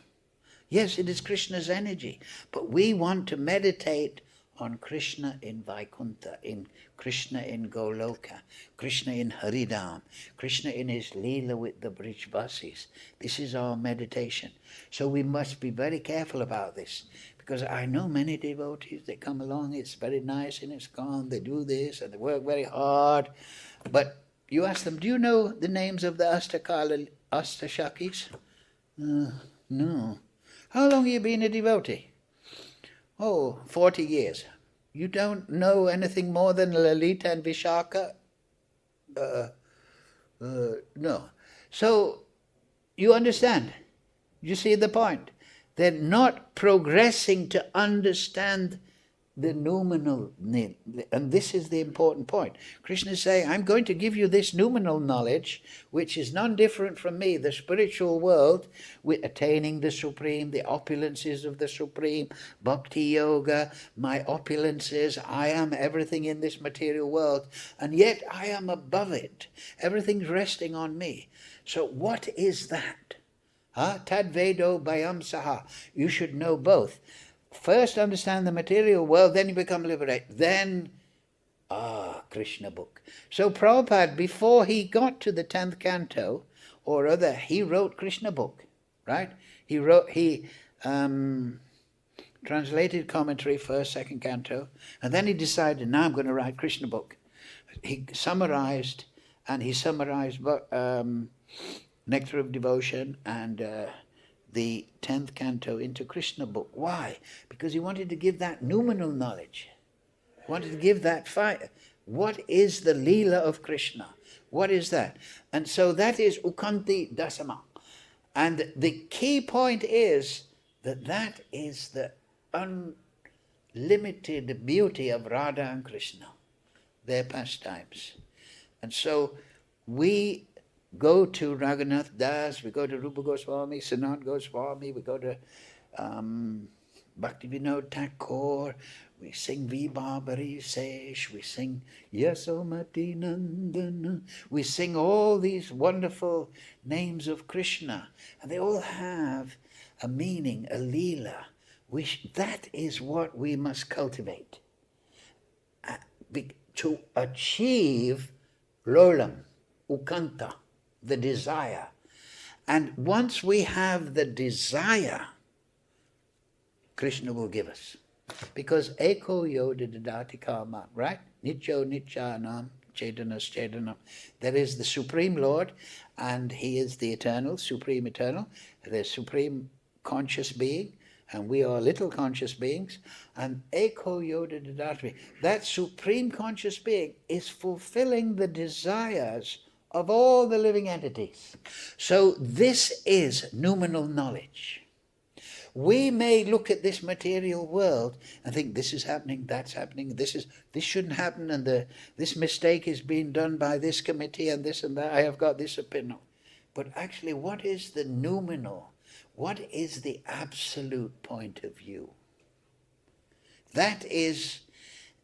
Yes, it is Krishna's energy, but we want to meditate on Krishna in Vaikuntha, in Krishna in Goloka, Krishna in Haridam, Krishna in his Leela with the Brijvasis. This is our meditation. So we must be very careful about this. Because I know many devotees, they come along, it's very nice and it's gone, they do this and they work very hard. But you ask them, do you know the names of the Astashakis? No. How long have you been a devotee? Oh, 40 years. You don't know anything more than Lalita and Vishaka? No. So, you understand. You see the point. They're not progressing to understand the noumenal, and this is the important point. Krishna is saying, I'm going to give you this noumenal knowledge, which is none different from me, the spiritual world, with attaining the Supreme, the opulences of the Supreme, Bhakti Yoga, my opulences, I am everything in this material world, and yet I am above it. Everything's resting on me. So what is that? Tad Vedo Bhayam Saha. You should know both. First understand the material world, then you become liberated. Then, Krishna book. So Prabhupada, before he got to the 10th canto, or other, he wrote Krishna book, right? He translated commentary, 1st, 2nd canto, and then he decided, now I'm going to write Krishna book. He summarized Nectar of Devotion and the 10th canto into Krishna book. Why? Because he wanted to give that noumenal knowledge. He wanted to give that fire. What is the Leela of Krishna? What is that? And so that is Ukanti Dasama. And the key point is that is the unlimited beauty of Radha and Krishna, their pastimes. And so we go to Raghunath Das, we go to Rupa Goswami, Sanat Goswami, we go to Bhakti Vinod Thakur, we sing Vibhabari Sesh, we sing Yasomati Nandana, we sing all these wonderful names of Krishna, and they all have a meaning, a leela. That is what we must cultivate to achieve Lolam, Ukanta, the desire. And once we have the desire, Krishna will give us. Because Eko Yoda Dadati Kama, right? Nityo Nityanam Chetanas Chetanam. There is the Supreme Lord, and He is the Eternal, Supreme Eternal, the Supreme Conscious Being, and we are little conscious beings. And Eko Yoda Dadati, that Supreme Conscious Being is fulfilling the desires of all the living entities. So this is noumenal knowledge. We may look at this material world and think this is happening, that's happening, this shouldn't happen, and this mistake is being done by this committee and this and that, I have got this opinion. But actually, what is the noumenal? What is the absolute point of view? That is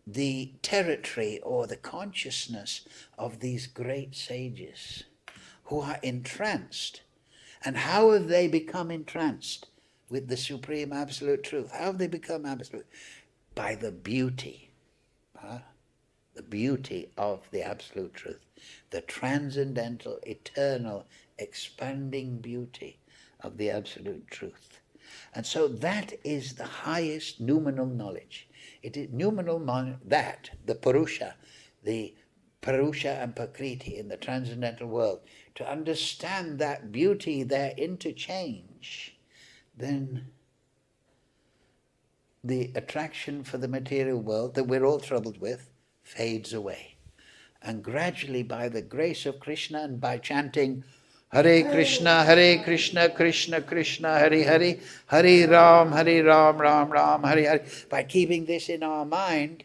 the territory or the consciousness of these great sages who are entranced. And how have they become entranced with the supreme absolute truth? How have they become absolute? By the beauty. The beauty of the absolute truth. The transcendental, eternal, expanding beauty of the absolute truth. And so that is the highest noumenal knowledge. It is noumenal that, the Purusha and Prakriti in the transcendental world, to understand that beauty, their interchange, then the attraction for the material world that we're all troubled with fades away. And gradually, by the grace of Krishna and by chanting Hare Krishna, Krishna Krishna, Hare Hare, Hare Ram, Ram Ram, Hare Hare, by keeping this in our mind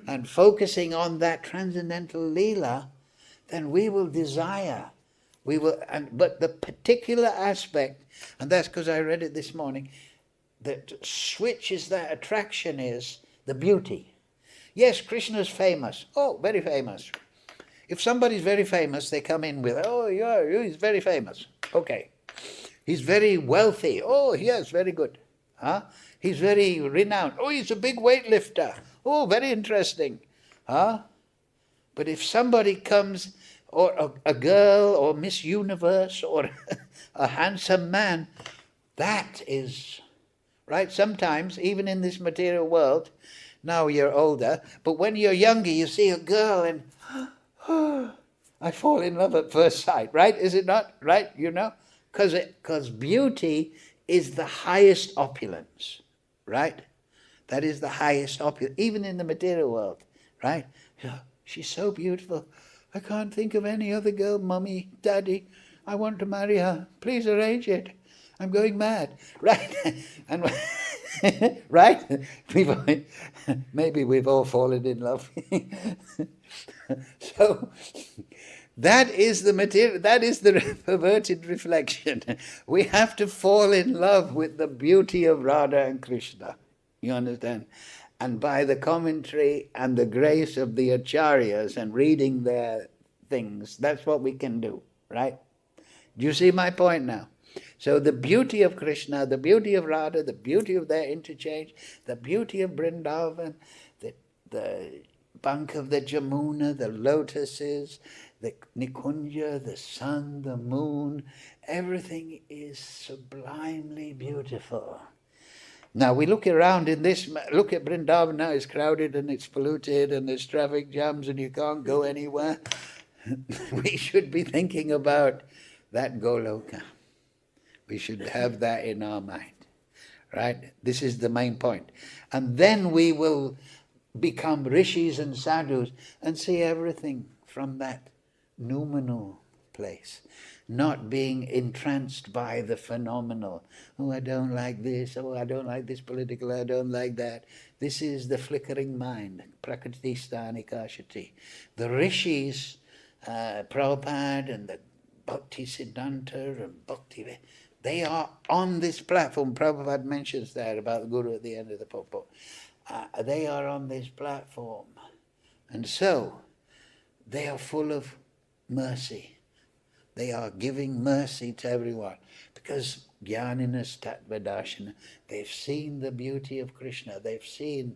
and focusing on that transcendental leela, then we will desire. But the particular aspect, and that's because I read it this morning, that switches that attraction is the beauty. Yes, Krishna's famous. Oh, very famous. If somebody's very famous, they come in with, oh, yeah, he's very famous. Okay. He's very wealthy. Oh, yes, very good. He's very renowned. Oh, he's a big weightlifter. Oh, very interesting. But if somebody comes, or a girl, or Miss Universe, or a handsome man, that is, right? Sometimes, even in this material world, now you're older, but when you're younger, you see a girl and, I fall in love at first sight, right? Is it not? Right? You know? Because beauty is the highest opulence, right? That is the highest opulence, even in the material world, right? She's so beautiful. I can't think of any other girl, Mummy, Daddy. I want to marry her. Please arrange it. I'm going mad, right? And right? Maybe we've all fallen in love. So that is the material, that is the perverted reflection. We have to fall in love with the beauty of Radha and Krishna. You understand? And by the commentary and the grace of the acharyas and reading their things, that's what we can do, right? Do you see my point now? So the beauty of Krishna, the beauty of Radha, the beauty of their interchange, the beauty of Vrindavan, the bank of the Jamuna, the lotuses, the Nikunja, the sun, the moon, everything is sublimely beautiful. Now we look around in this, look at Vrindavan now, it's crowded and it's polluted and there's traffic jams and you can't go anywhere. We should be thinking about that Goloka. We should have that in our mind, right? This is the main point. And then we will become rishis and sadhus and see everything from that noumenal place, not being entranced by the phenomenal. Oh, I don't like this. Oh, I don't like this political. I don't like that. This is the flickering mind, prakriti sthanika shati. The rishis Prabhupada and the Bhakti Siddhanta and Bhakti, they are on this platform. Prabhupada mentions that about the Guru at the end of the purport. They are on this platform. And so, they are full of mercy. They are giving mercy to everyone. Because Jnaninas Tattvadarshana, they've seen the beauty of Krishna. They've seen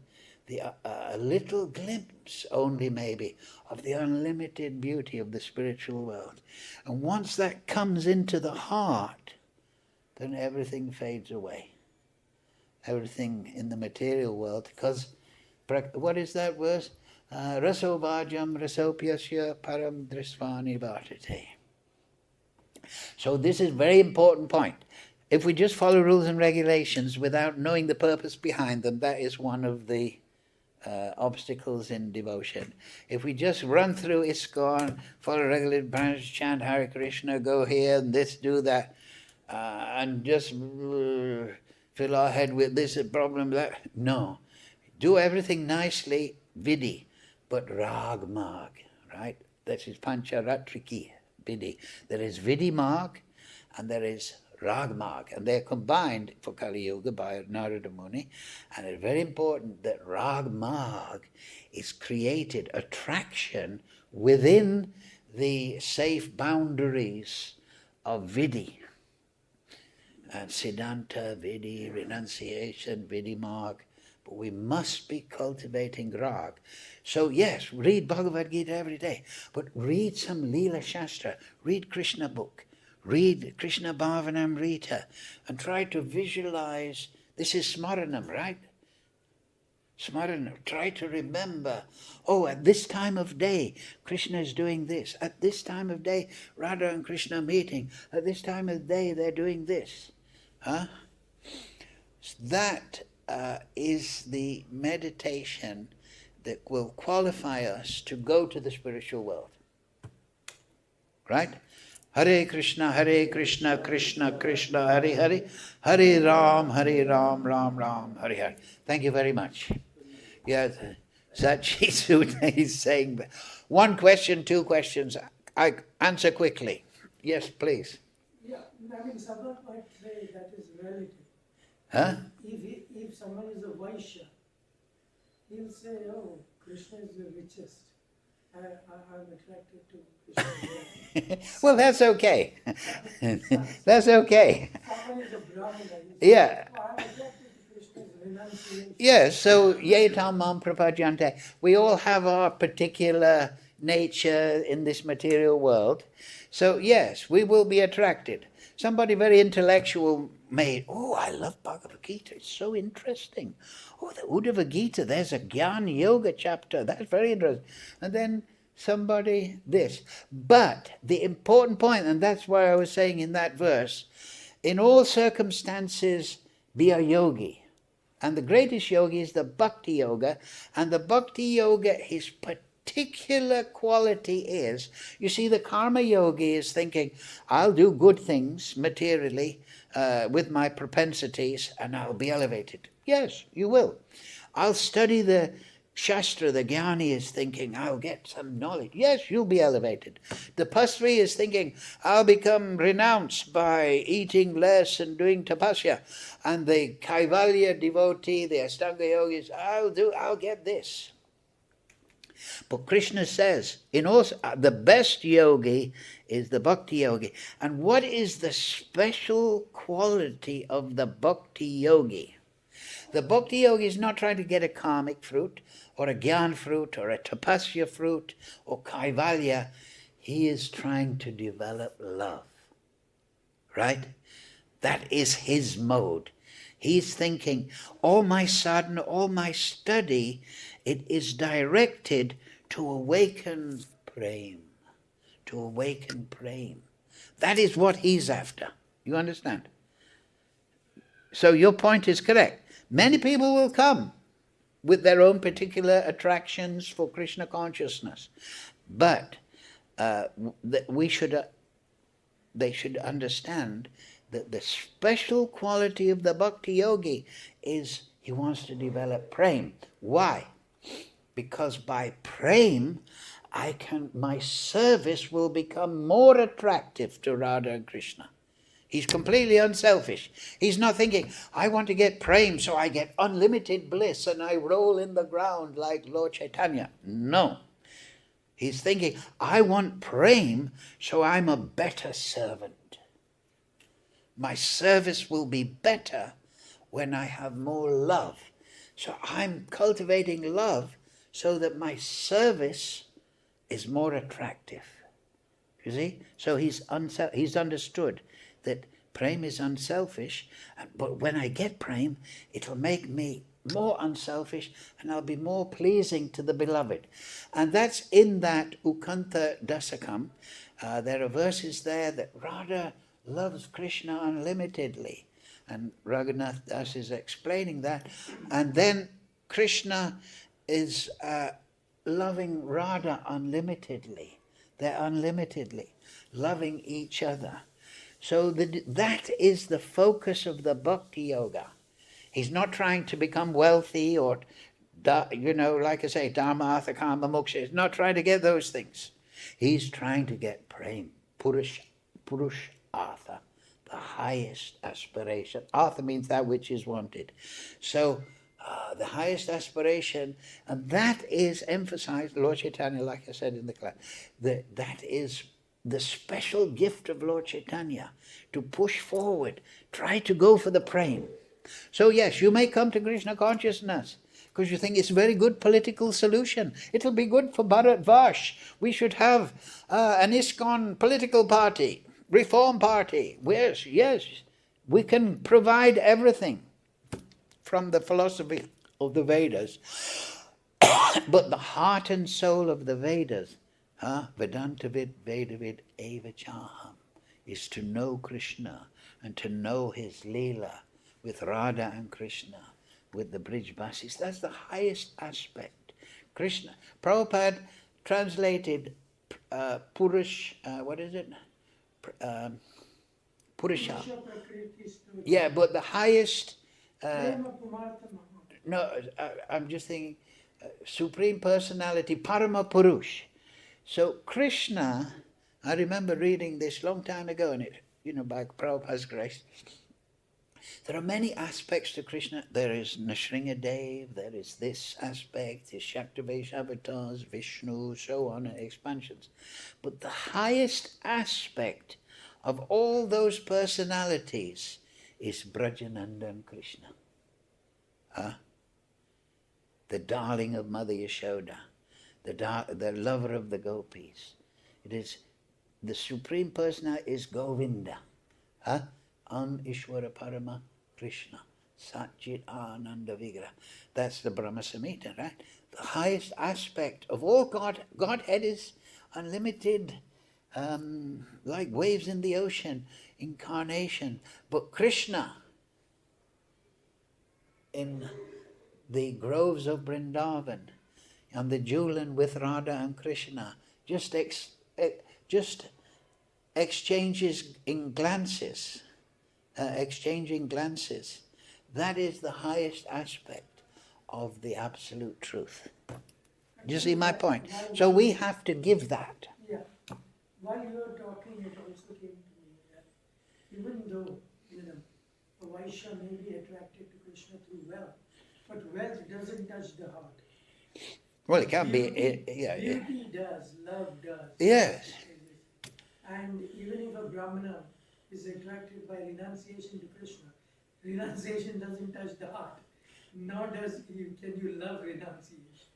a little glimpse only maybe of the unlimited beauty of the spiritual world. And once that comes into the heart, then everything fades away. Everything in the material world. Because, what is that verse? Raso vajam rasopyasya param drisvani bhartate. So this is a very important point. If we just follow rules and regulations without knowing the purpose behind them, that is one of the obstacles in devotion. If we just run through ISKCON, follow regulated branches, chant Hare Krishna, go here and this, do that, and just fill our head with this problem, that, no. Do everything nicely, vidhi, but rag marg, right? That is pancharatriki, vidhi. There is vidhi marg and there is rag marg, and they're combined for Kali Yuga by Narada Muni. And it's very important that rag marg is created attraction within the safe boundaries of vidhi. And siddhanta, vidhi, renunciation, vidhi marg. But we must be cultivating rag. So yes, read Bhagavad Gita every day, but read some Leela Shastra, read Krishna book, read Krishna Bhavanamrita, and try to visualize. This is Smaranam, right? Smaranam. Try to remember, oh, at this time of day, Krishna is doing this. At this time of day, Radha and Krishna are meeting. At this time of day, they're doing this. Huh? That is the meditation that will qualify us to go to the spiritual world. Right? Hare Krishna, Krishna Krishna, Hare Hare, Hare Ram, Ram Ram, Hare Hare. Thank you very much. Yeah, Sachi Sutta is saying, one question, two questions. I answer quickly. Yes, please. Yeah, I mean, someone might say that is relative. Huh? If someone is a Vaishya, he'll say, oh, Krishna is the richest. I'm attracted to Krishna. Well, that's okay. That's okay. Someone is a Brahmana. Yeah. Oh, I'm attracted to Krishna's renunciation. Yes, so yetam mam prapajante. We all have our particular nature in this material world. So yes, we will be attracted. Somebody very intellectual may, oh, I love Bhagavad Gita, it's so interesting. Oh, the Uddhava Gita, there's a Jnana Yoga chapter, that's very interesting. And then somebody this. But the important point, and that's why I was saying in that verse, in all circumstances be a yogi. And the greatest yogi is the Bhakti Yoga. And the Bhakti Yoga, his particular quality is, you see, the Karma Yogi is thinking, I'll do good things materially with my propensities and I'll be elevated. Yes, you will. I'll study the Shastra, the Jnani is thinking, I'll get some knowledge. Yes, you'll be elevated. The Pasri is thinking, I'll become renounced by eating less and doing tapasya. And the Kaivalya devotee, the Astanga yogis, I'll get this. But Krishna says, the best yogi is the Bhakti yogi. And what is the special quality of the Bhakti yogi? The Bhakti yogi is not trying to get a karmic fruit, or a Gyan fruit, or a Tapasya fruit, or Kaivalya. He is trying to develop love. Right? That is his mode. He's thinking, all my sadhana, all my study, it is directed to awaken prema. To awaken prema. That is what he's after. You understand? So your point is correct. Many people will come with their own particular attractions for Krishna consciousness. But they should understand that the special quality of the Bhakti Yogi is he wants to develop prema. Why? Because by prema, my service will become more attractive to Radha and Krishna. He's completely unselfish. He's not thinking, I want to get prem so I get unlimited bliss and I roll in the ground like Lord Chaitanya. No. He's thinking, I want prem so I'm a better servant. My service will be better when I have more love. So I'm cultivating love so that my service is more attractive. You see? So he's understood that prem is unselfish, but when I get prem, it'll make me more unselfish and I'll be more pleasing to the beloved. And that's in that Ukanta Dasakam. There are verses there that Radha loves Krishna unlimitedly. And Raghunath Das is explaining that. And then Krishna is loving Radha unlimitedly. They're unlimitedly loving each other. So that is the focus of the Bhakti Yoga. He's not trying to become wealthy or, like I say, Dharma, Artha, Kama, Moksha. He's not trying to get those things. He's trying to get prem, Purush Artha, the highest aspiration. Artha means that which is wanted. So the highest aspiration, and that is emphasized, Lord Chaitanya, like I said in the class, that is the special gift of Lord Chaitanya, to push forward, try to go for the prem. So yes, you may come to Krishna consciousness because you think it's a very good political solution. It'll be good for Bharat Vash. We should have an ISKCON political party, reform party. Yes, we can provide everything from the philosophy of the Vedas. But the heart and soul of the Vedas, Vedantavid Vedavid Eva Chaham, is to know Krishna and to know his Leela with Radha and Krishna, with the Brijbasis. That's the highest aspect. Krishna. Prabhupada translated Purush, what is it? Purusha. Yeah, but the highest, I'm just thinking, Supreme Personality, Parama Purush. So Krishna, I remember reading this long time ago, and it, by Prabhupada's grace. There are many aspects to Krishna. There is Nrsimhadev, there is this aspect, his Shaktavesh avatars, Vishnu, so on, and expansions. But the highest aspect of all those personalities is Brajanandan Krishna. The darling of Mother Yashoda, the lover of the gopis. It is the Supreme Personality is Govinda. Am Ishvara Parama Krishna, Satchit Ananda Vigraha. That's the Brahma Samhita, right? The highest aspect of all Godhead is unlimited, like waves in the ocean, incarnation. But Krishna, in the groves of Vrindavan, and the Julan with Radha and Krishna, just exchanges in glances, exchanging glances. That is the highest aspect of the absolute truth. Do you see my point? So we have to give that. Yeah. While you were talking, it also came to me that even though, a Vaishya may be attracted to Krishna through wealth, but wealth doesn't touch the heart. Well, it can be. Beauty does, love does. Yes. And even if a Brahmana is attracted by renunciation to Krishna, renunciation doesn't touch the heart, nor can you love renunciation.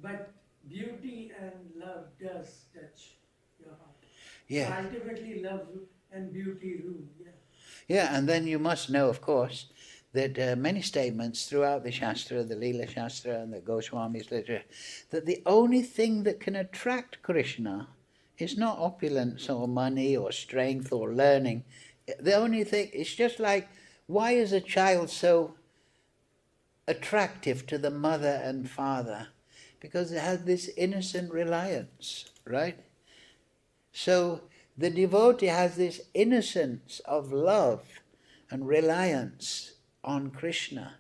But beauty and love does touch your heart. Yeah. So ultimately, love and beauty rule. Yeah, and then you must know, of course, that many statements throughout the Shastra, the Leela Shastra and the Goswami's literature, that the only thing that can attract Krishna is not opulence or money or strength or learning. The only thing, it's just like, why is a child so attractive to the mother and father? Because it has this innocent reliance, right? So the devotee has this innocence of love and reliance on Krishna,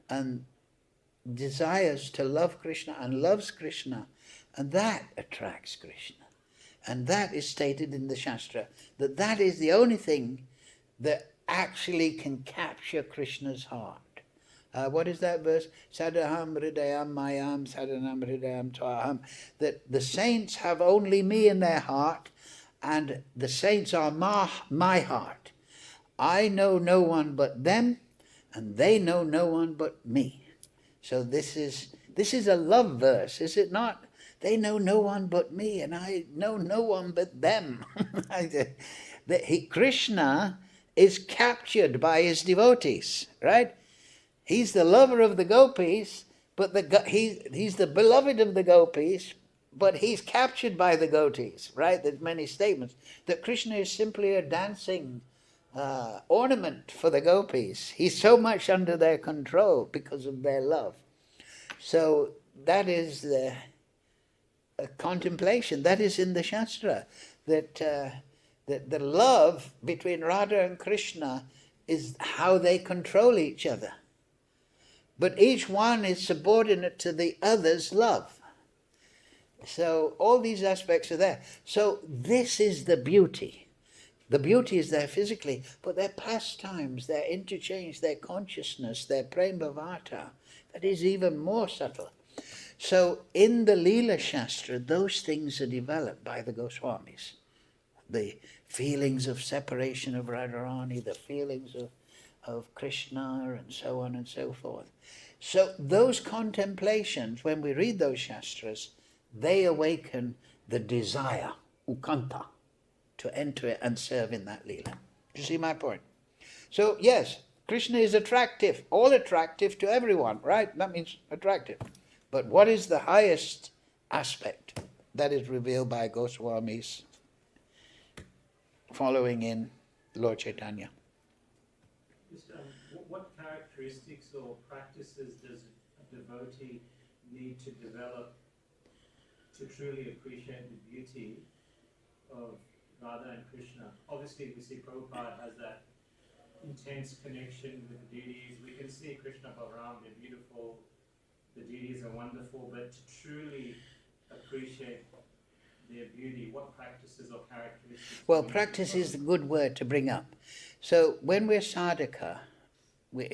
and desires to love Krishna and loves Krishna, and that attracts Krishna. And that is stated in the Shastra, that is the only thing that actually can capture Krishna's heart. What is that verse? Sadaham hridayam mayam sadanam hridayam twaham. That the saints have only me in their heart, and the saints are my heart. I know no one but them, and they know no one but me. So this is a love verse, is it not? They know no one but me, and I know no one but them. Krishna is captured by his devotees, right? He's the lover of the gopis, but he's the beloved of the gopis, but he's captured by the gopis, right? There's many statements that Krishna is simply a dancing ornament for the gopis. He's so much under their control because of their love. So that is the contemplation. That is in the Shastra, that the love between Radha and Krishna is how they control each other. But each one is subordinate to the other's love. So all these aspects are there. So this is the beauty. The beauty is there physically, but their pastimes, their interchange, their consciousness, their prema bhavata, that is even more subtle. So in the Leela Shastra, those things are developed by the Goswamis. The feelings of separation of Radharani, the feelings of Krishna, and so on and so forth. So those contemplations, when we read those Shastras, they awaken the desire, ukanta, to enter it and serve in that Leela. You see my point? So yes, Krishna is attractive, all attractive to everyone, right? That means attractive. But what is the highest aspect? That is revealed by Goswamis following in Lord Chaitanya. What characteristics or practices does a devotee need to develop to truly appreciate the beauty of Radha and Krishna? Obviously, we see Prabhupada has that intense connection with the deities. We can see Krishna Balaram, they're beautiful, the deities are wonderful, but to truly appreciate their beauty, what practices or characteristics? Well, practice is a good word to bring up. So when we're sadhaka,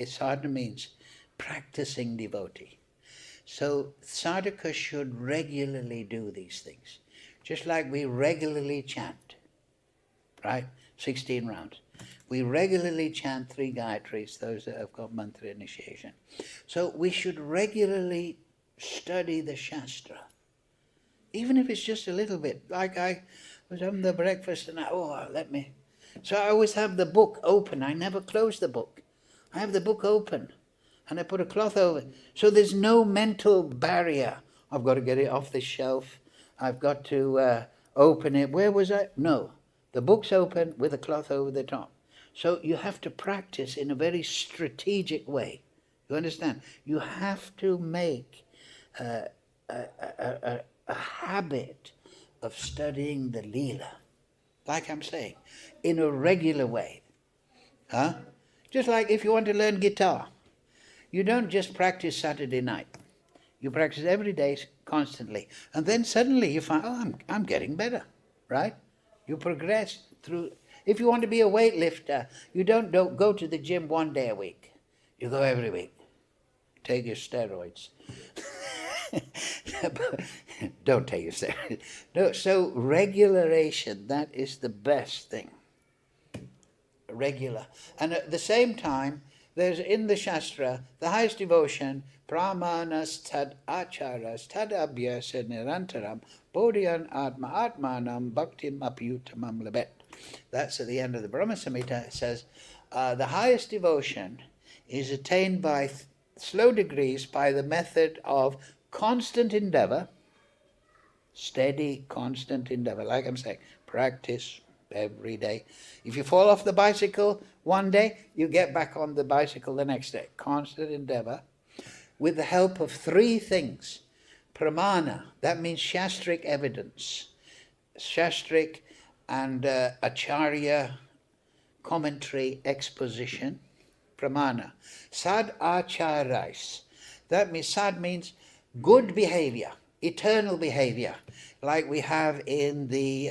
sadhana means practicing devotee. So sadhaka should regularly do these things. Just like we regularly chant, right? 16 rounds. We regularly chant 3 Gayatris, those that have got mantra initiation. So we should regularly study the Shastra. Even if it's just a little bit. Like I was having the breakfast and so I always have the book open. I never close the book. I have the book open and I put a cloth over it. So there's no mental barrier. I've got to get it off the shelf. I've got to open it. Where was I? No. The book's open with a cloth over the top. So you have to practice in a very strategic way. You understand? You have to make a habit of studying the Leela, like I'm saying, in a regular way. Just like if you want to learn guitar, you don't just practice Saturday night. You practice every day, constantly. And then suddenly you find, I'm getting better, right? You progress through. If you want to be a weightlifter, you don't go to the gym 1 day a week. You go every week. Take your steroids. Don't take your steroids. No, so regularization, that is the best thing. Regular. And at the same time, there's in the Shastra, the highest devotion, pramanas tad acharas tad abhyasa nirantaram bodhyan atma atmanam bhaktim apyutamam labet. That's at the end of the Brahma Samhita. It says, the highest devotion is attained by slow degrees by the method of constant endeavor, steady, constant endeavor. Like I'm saying, practice every day. If you fall off the bicycle one day, you get back on the bicycle the next day. Constant endeavor with the help of 3 things. Pramana, that means shastric evidence. Shastric and acharya commentary exposition. Pramana. Sad acharais, That means sad means good behavior, eternal behavior, like we have in the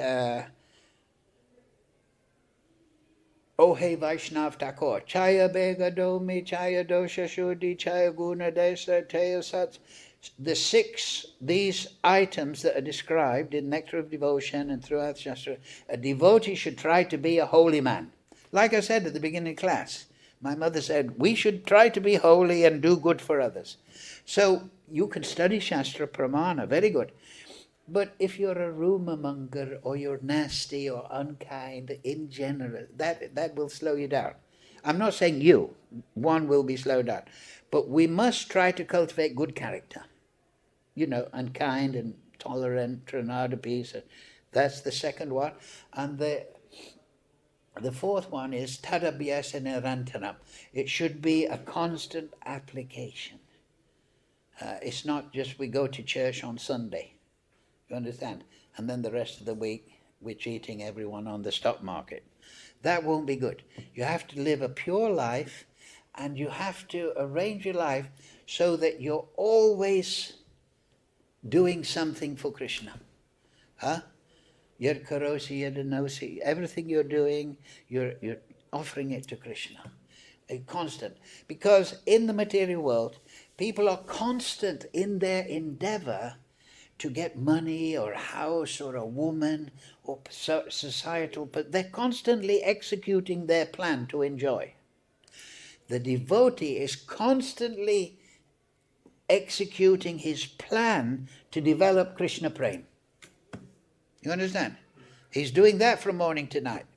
Ohe Vaishnav Thakur. Chaya Bega Domi, Chaya Dosha Shuddhi, Chaya Guna Desa, Teya Sats. These items that are described in Nectar of Devotion and throughout Shastra, a devotee should try to be a holy man. Like I said at the beginning of class, my mother said, we should try to be holy and do good for others. So you can study Shastra Pramana, very good. But if you're a rumour-monger or you're nasty or unkind in general, that will slow you down. I'm not saying you, one will be slowed down. But we must try to cultivate good character. And kind and tolerant, Trinada peace. That's the second one. And the fourth one is Tadabhyasa Nirantaram. It should be a constant application. It's not just we go to church on Sunday. You understand? And then the rest of the week we're cheating everyone on the stock market. That won't be good. You have to live a pure life, and you have to arrange your life so that you're always doing something for Krishna. Yad karosi yadanosi. Everything you're doing, you're offering it to Krishna. A constant. Because in the material world, people are constant in their endeavor to get money or a house or a woman or societal, but they're constantly executing their plan to enjoy. The devotee is constantly executing his plan to develop Krishna Prem. You understand? He's doing that from morning to night.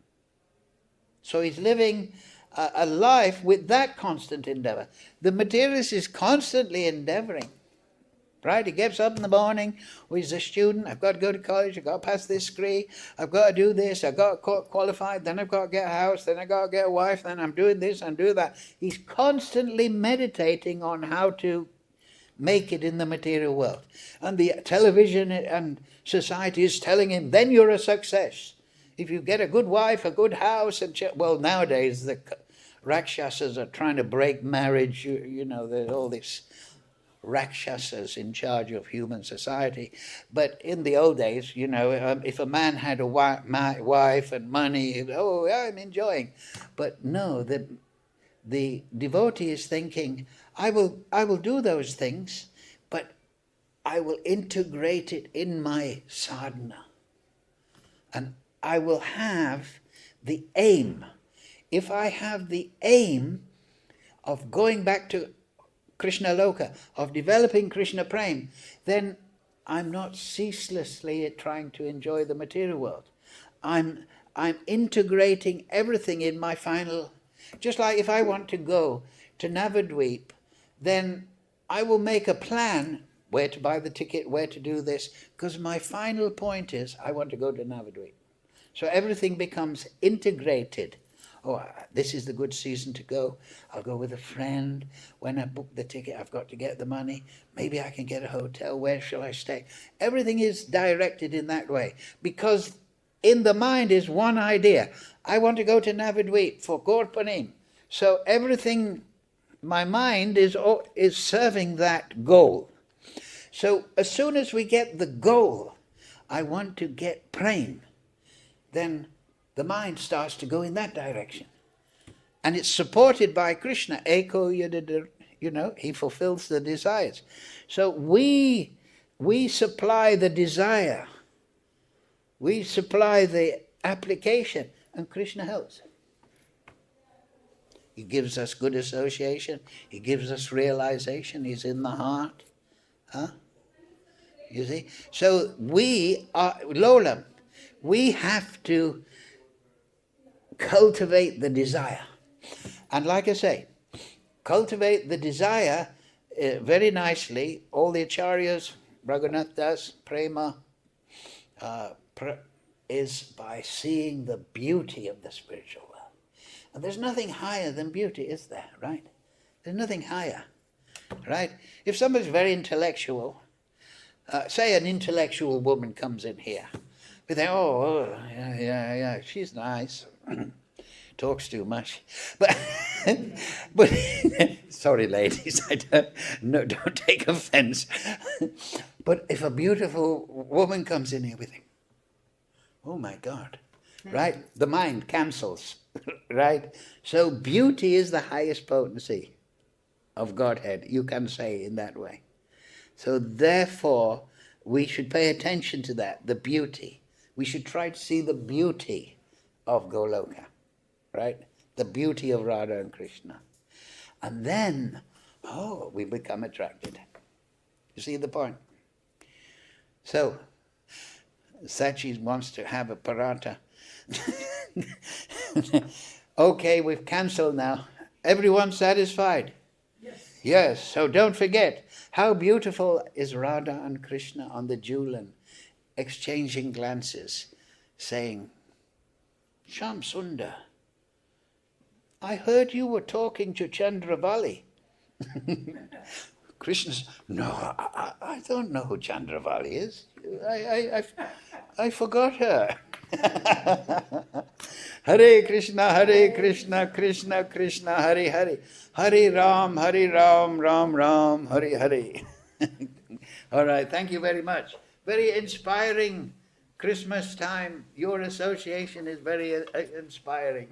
So he's living a life with that constant endeavor. The materialist is constantly endeavoring. Right? He gets up in the morning, he's a student, I've got to go to college, I've got to pass this degree, I've got to do this, I've got to qualify, then I've got to get a house, then I've got to get a wife, then I'm doing this, I'm doing that. He's constantly meditating on how to make it in the material world. And the television and society is telling him, then you're a success. If you get a good wife, a good house, and well, nowadays the Rakshasas are trying to break marriage, there's all this Rakshasas in charge of human society. But in the old days, if a man had a wife and money, I'm enjoying. But no, the devotee is thinking, I will do those things, but I will integrate it in my sadhana. And I will have the aim. If I have the aim of going back to Krishna Loka, of developing Krishna Prem, then I'm not ceaselessly trying to enjoy the material world. I'm integrating everything in my final. Just like if I want to go to Navadvip, then I will make a plan where to buy the ticket, where to do this, because my final point is I want to go to Navadvip. So everything becomes integrated. This is the good season to go. I'll go with a friend. When I book the ticket, I've got to get the money. Maybe I can get a hotel. Where shall I stay? Everything is directed in that way. Because in the mind is one idea. I want to go to Navadvip for Gaurapanim. So everything, my mind is serving that goal. So as soon as we get the goal, I want to get Prem, then the mind starts to go in that direction. And it's supported by Krishna. Eko yadadar, he fulfills the desires. So we supply the desire. We supply the application, and Krishna helps. He gives us good association. He gives us realization. He's in the heart. You see? So we are, Lolam, we have to cultivate the desire. And like I say, cultivate the desire very nicely. All the acharyas, Raghunath Das, Prema, is by seeing the beauty of the spiritual world. And there's nothing higher than beauty, is there, right? There's nothing higher, right? If somebody's very intellectual, say an intellectual woman comes in here, we think, yeah, she's nice. talks too much. But, but sorry, ladies, don't take offense. But if a beautiful woman comes in here, we think, oh my God, right? The mind cancels, right? So beauty is the highest potency of Godhead, you can say in that way. So therefore, we should pay attention to that, the beauty. We should try to see the beauty of Goloka, right? The beauty of Radha and Krishna. And then, we become attracted. You see the point? So, Sachi wants to have a paratha. Okay, we've cancelled now. Everyone satisfied? Yes. Yes, so don't forget, how beautiful is Radha and Krishna on the Julan, exchanging glances, saying, Sham Sundar, I heard you were talking to Chandravali. Krishna's, no, I don't know who Chandravali is. I forgot her. Hare Krishna, Krishna Krishna, Hare Hare. Hare Ram, Ram Ram, Hare Hare. All right, thank you very much. Very inspiring Christmas time. Your association is very inspiring.